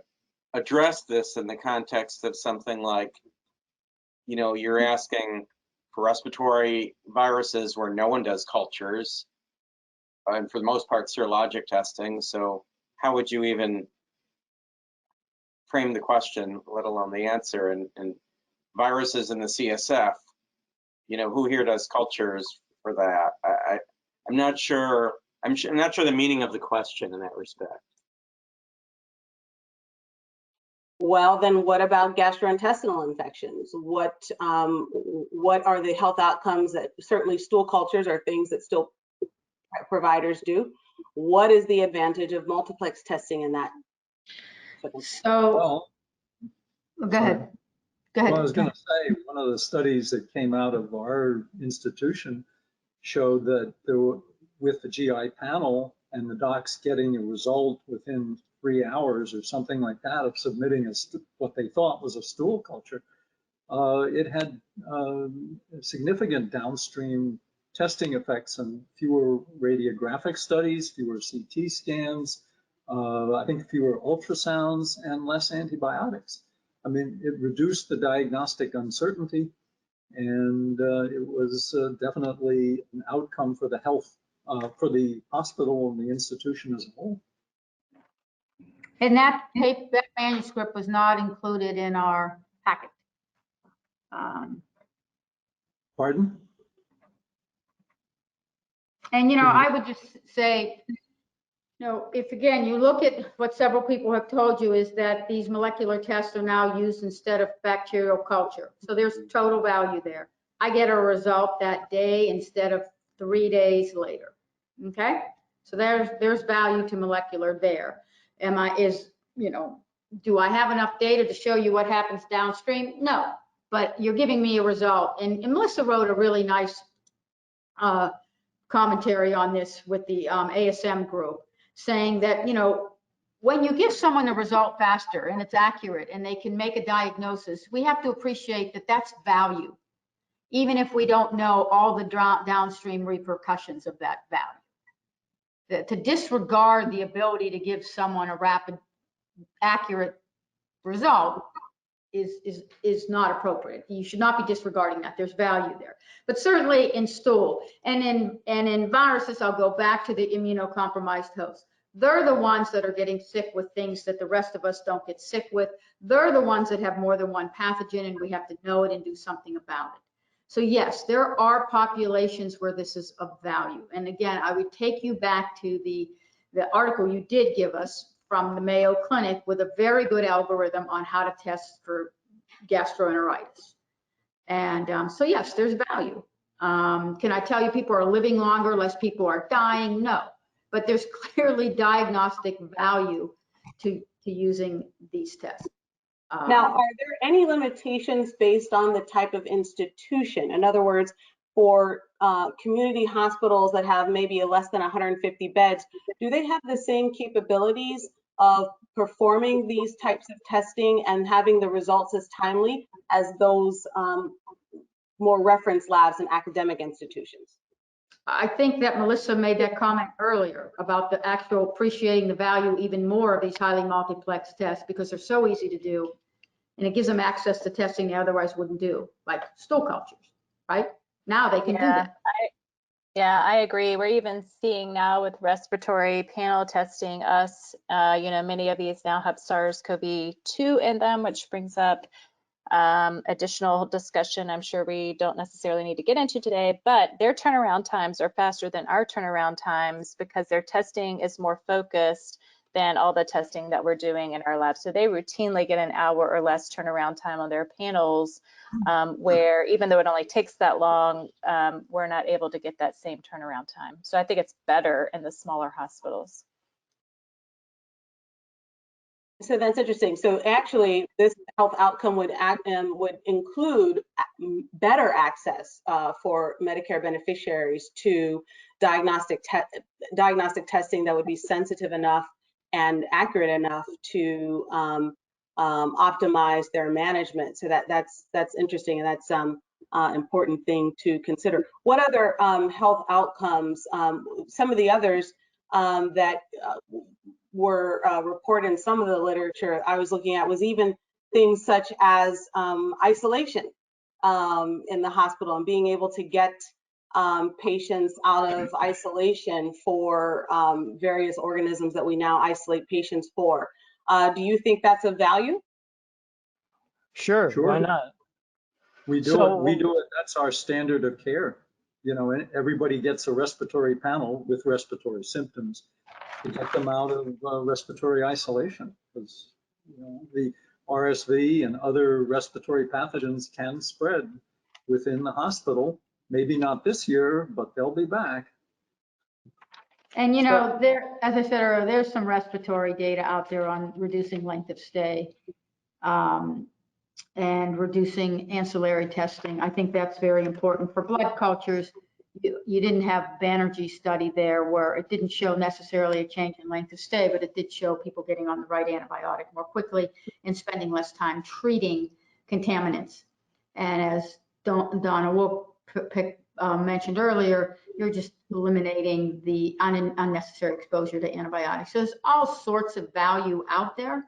D: address this in the context of something like, you know, you're asking for respiratory viruses where no one does cultures, and for the most part, serologic testing. So how would you even frame the question, let alone the answer? And viruses in the CSF, you know, who here does cultures for that? I'm not sure. I'm not sure the meaning of the question in that respect.
B: Well, then what about gastrointestinal infections? What are the health outcomes that certainly stool cultures are things that still providers do? What is the advantage of multiplex testing in that?
C: So,
J: Well,
C: go ahead. Go ahead.
J: well, I was going to say, one of the studies that came out of our institution showed that there were, with the GI panel and the docs getting a result within 3 hours or something like that of submitting what they thought was a stool culture, it had significant downstream testing effects and fewer radiographic studies, fewer CT scans, I think fewer ultrasounds and less antibiotics. I mean, it reduced the diagnostic uncertainty, and it was definitely an outcome for the health, for the hospital and the institution as a whole.
C: And that manuscript was not included in our packet.
J: Pardon?
C: And, you know, I would just say, you know, if again, you look at what several people have told you is that these molecular tests are now used instead of bacterial culture. So there's total value there. I get a result that day instead of 3 days later. Okay. So there's value to molecular there. You know, do I have enough data to show you what happens downstream? No, but you're giving me a result. And Melissa wrote a really nice commentary on this with the ASM group, saying that, you know, when you give someone a result faster and it's accurate and they can make a diagnosis, we have to appreciate that that's value, even if we don't know all the downstream repercussions of that value. To disregard the ability to give someone a rapid, accurate result is not appropriate. You should not be disregarding that. There's value there. But certainly in stool and in viruses, I'll go back to the immunocompromised hosts. They're the ones that are getting sick with things that the rest of us don't get sick with. They're the ones that have more than one pathogen, and we have to know it and do something about it. So yes, there are populations where this is of value. And again, I would take you back to the article you did give us from the Mayo Clinic with a very good algorithm on how to test for gastroenteritis. And so yes, there's value. Can I tell you people are living longer, less people are dying? No, but there's clearly diagnostic value to using these tests.
B: Now, are there any limitations based on the type of institution? In other words, for community hospitals that have maybe less than 150 beds, do they have the same capabilities of performing these types of testing and having the results as timely as those more reference labs and academic institutions?
C: I think that Melissa made that comment earlier about the actual appreciating the value even more of these highly multiplex tests because they're so easy to do, and it gives them access to testing they otherwise wouldn't do, like stool cultures, right? Now they can do that.
F: Yeah, I agree. We're even seeing now with respiratory panel testing us, you know, many of these now have SARS-CoV-2 in them, which brings up Additional discussion I'm sure we don't necessarily need to get into today, but their turnaround times are faster than our turnaround times because their testing is more focused than all the testing that we're doing in our lab. So they routinely get an hour or less turnaround time on their panels, where even though it only takes that long, we're not able to get that same turnaround time. So I think it's better in the smaller hospitals.
B: So that's interesting. So actually, this health outcome would include better access for Medicare beneficiaries to diagnostic testing that would be sensitive enough and accurate enough to optimize their management. So that's interesting, and that's important thing to consider. What other health outcomes? Some of the others that were reported in some of the literature I was looking at was even things such as isolation in the hospital and being able to get patients out of isolation for various organisms that we now isolate patients for. Do you think that's of value?
K: Sure. Why not?
J: We do it. That's our standard of care. You know, and everybody gets a respiratory panel with respiratory symptoms to get them out of respiratory isolation, because you know, the RSV and other respiratory pathogens can spread within the hospital. Maybe not this year, but they'll be back.
C: And you know, as I said earlier, there's some respiratory data out there on reducing length of stay and reducing ancillary testing. I think that's very important. For blood cultures, you didn't have Banerjee study there where it didn't show necessarily a change in length of stay, but it did show people getting on the right antibiotic more quickly and spending less time treating contaminants. And as Donna Wolf mentioned earlier, you're just eliminating the unnecessary exposure to antibiotics. So there's all sorts of value out there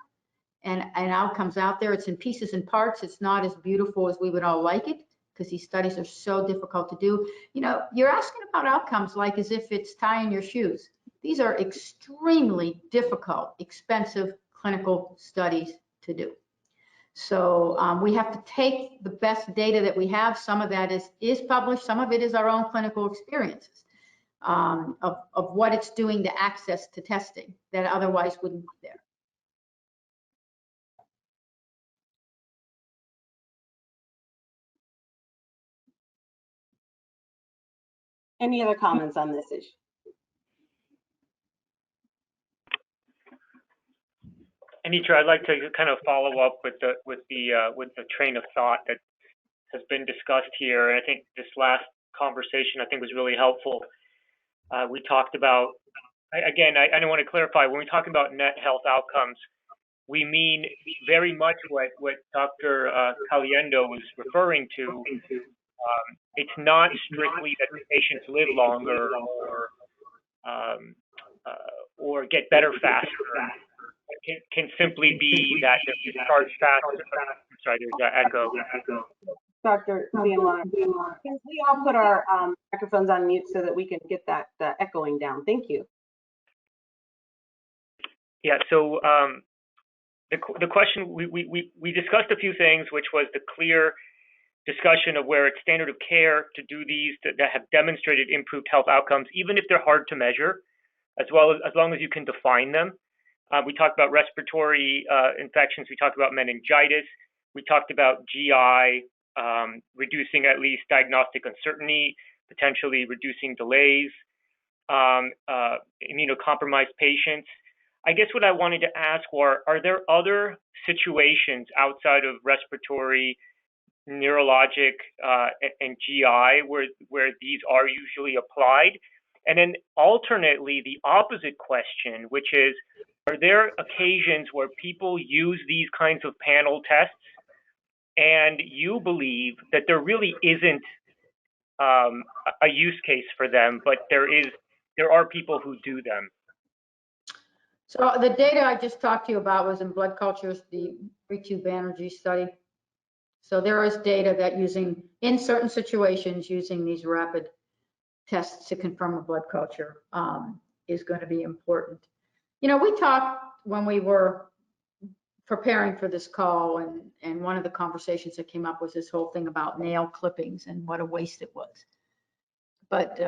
C: and outcomes out there. It's in pieces and parts. It's not as beautiful as we would all like it, because these studies are so difficult to do. You know, you're asking about outcomes like as if it's tying your shoes. These are extremely difficult, expensive clinical studies to do. So we have to take the best data that we have. Some of that is published. Some of it is our own clinical experiences of what it's doing to access to testing that otherwise wouldn't be there.
B: Any other comments on this issue?
L: Anitra, I'd like to kind of follow up with the train of thought that has been discussed here. And I think this last conversation I think was really helpful. We talked about, again, I don't want to clarify, when we talk about net health outcomes, we mean very much what Dr. Caliendo was referring to. It's not strictly that the patients live longer or get better faster. It can simply be that they're discharged faster. I'm sorry, there's an echo.
B: Dr. Diamond, can we all put our microphones on mute so that we can get that echoing down? Thank you.
L: Yeah, so the question, we discussed a few things, which was the clear discussion of where it's standard of care to do these that have demonstrated improved health outcomes, even if they're hard to measure, as long as you can define them. We talked about respiratory infections. We talked about meningitis. We talked about GI, reducing at least diagnostic uncertainty, potentially reducing delays, immunocompromised patients. I guess what I wanted to ask are there other situations outside of respiratory, neurologic, and GI where these are usually applied? And then alternately, the opposite question, which is, are there occasions where people use these kinds of panel tests and you believe that there really isn't a use case for them, but there are people who do them?
C: So the data I just talked to you about was in blood cultures, the 3-2 Banerjee study. So there is data that in certain situations, using these rapid tests to confirm a blood culture is going to be important. You know, we talked when we were preparing for this call, and one of the conversations that came up was this whole thing about nail clippings and what a waste it was. But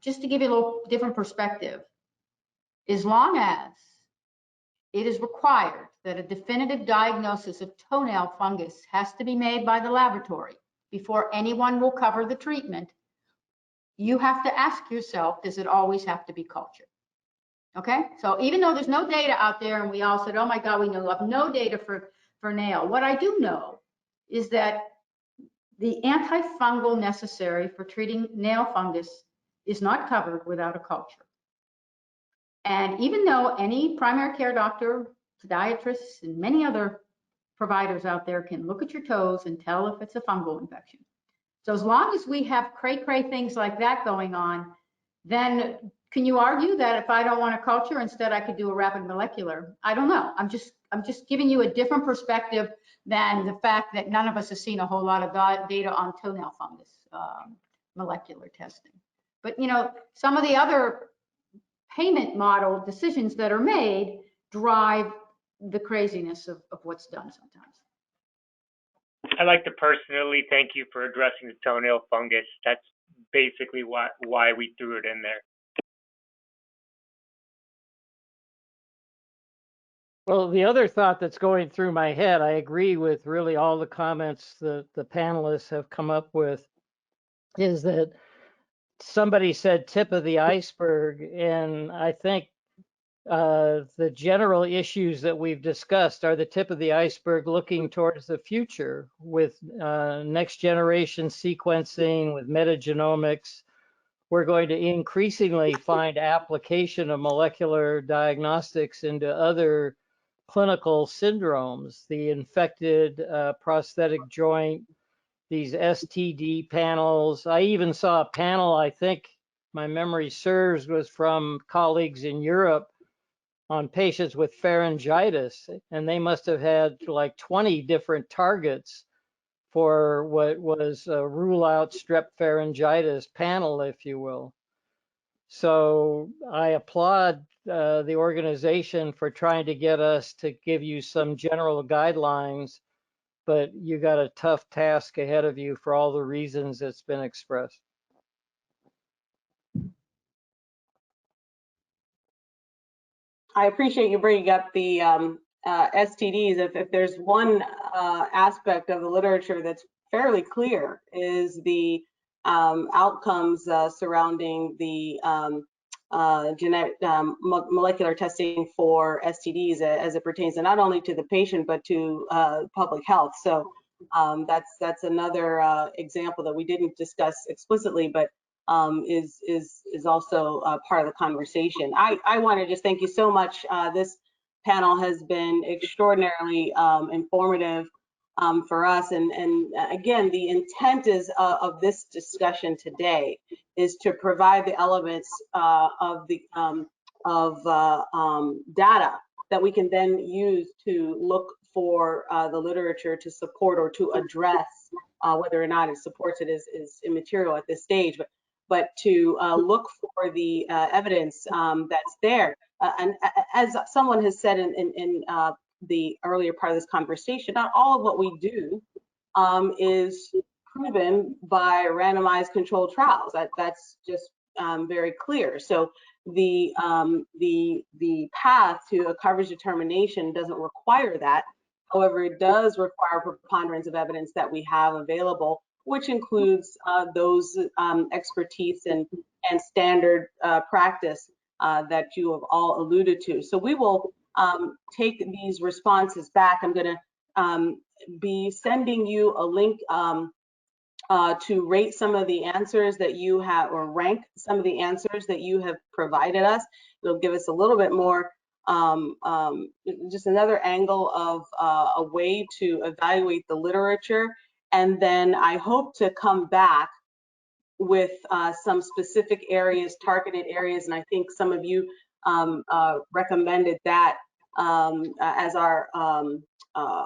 C: just to give you a little different perspective, as long as it is required that a definitive diagnosis of toenail fungus has to be made by the laboratory before anyone will cover the treatment, you have to ask yourself, does it always have to be cultured? Okay, so even though there's no data out there, and we all said, oh my God, we have no data for nail, what I do know is that the antifungal necessary for treating nail fungus is not covered without a culture. And even though any primary care doctor, podiatrists, and many other providers out there can look at your toes and tell if it's a fungal infection. So as long as we have cray-cray things like that going on, then can you argue that if I don't want a culture, instead I could do a rapid molecular? I don't know. I'm just giving you a different perspective than the fact that none of us have seen a whole lot of data on toenail fungus molecular testing. But you know, some of the other payment model decisions that are made drive the craziness of what's done sometimes.
L: I'd like to personally thank you for addressing the toenail fungus. That's basically why we threw it in there.
K: Well, the other thought that's going through my head, I agree with really all the comments that the panelists have come up with, is that somebody said tip of the iceberg, and I think the general issues that we've discussed are the tip of the iceberg looking towards the future with next generation sequencing, with metagenomics. We're going to increasingly find application of molecular diagnostics into other clinical syndromes, the infected prosthetic joint, these STD panels. I even saw a panel, I think my memory serves, was from colleagues in Europe on patients with pharyngitis, and they must have had like 20 different targets for what was a rule out strep pharyngitis panel, if you will. So I applaud the organization for trying to get us to give you some general guidelines, but you got a tough task ahead of you for all the reasons that's been expressed.
B: I appreciate you bringing up the STDs. If there's one aspect of the literature that's fairly clear, is the outcomes surrounding the genetic molecular testing for STDs as it pertains to not only to the patient but to public health. So that's another example that we didn't discuss explicitly, but is also part of the conversation. I want to just thank you so much. This panel has been extraordinarily informative for us, and again, the intent of this discussion today is to provide the elements of the data that we can then use to look for the literature to support or to address whether or not it supports it is immaterial at this stage, but to look for the evidence that's there. And as someone has said in the earlier part of this conversation, not all of what we do is proven by randomized controlled trials. That's just very clear. So the path to a coverage determination doesn't require that. However, it does require preponderance of evidence that we have available, which includes those expertise and standard practice that you have all alluded to. So we will take these responses back. I'm going to be sending you a link to rate some of the answers that you have, or rank some of the answers that you have provided us. It'll give us a little bit more, just another angle of a way to evaluate the literature. And then I hope to come back with some specific areas, targeted areas, and I think some of you recommended that as our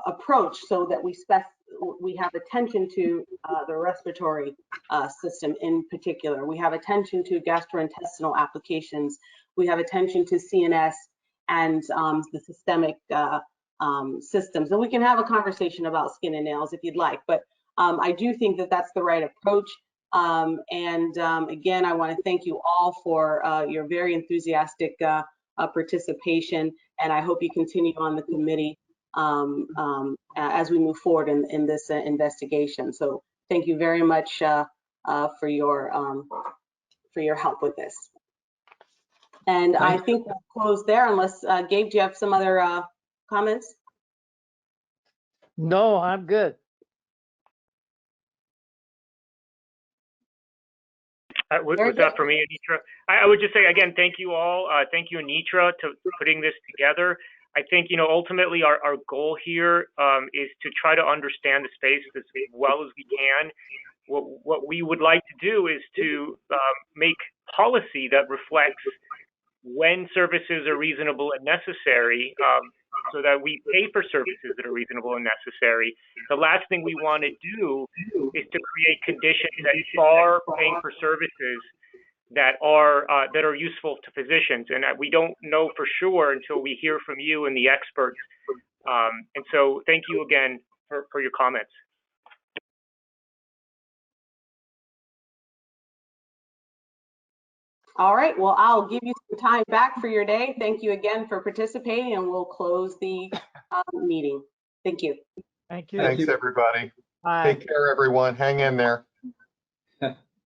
B: approach, so that we have attention to the respiratory system in particular. We have attention to gastrointestinal applications. We have attention to CNS and the systemic systems. And we can have a conversation about skin and nails if you'd like, but I do think that that's the right approach. Again, I want to thank you all for your very enthusiastic participation, and I hope you continue on the committee as we move forward in this investigation. So thank you very much for your help with this. And I think we'll close there unless, Gabe, do you have some other comments?
K: No, I'm good.
L: Was that for me, Anitra? I would just say, again, thank you all. Thank you, Anitra, to putting this together. I think, ultimately our goal here is to try to understand the space as well as we can. What we would like to do is to make policy that reflects when services are reasonable and necessary, so that we pay for services that are reasonable and necessary. The last thing we want to do is to create conditions that are paying for services that are useful to physicians, and that we don't know for sure until we hear from you and the experts. And so thank you again for your comments.
B: All right, well, I'll give you some time back for your day. Thank you again for participating, and we'll close the meeting. Thank you.
K: Thank you.
G: Thanks, everybody.
K: Bye.
G: Take care, everyone. Hang in there.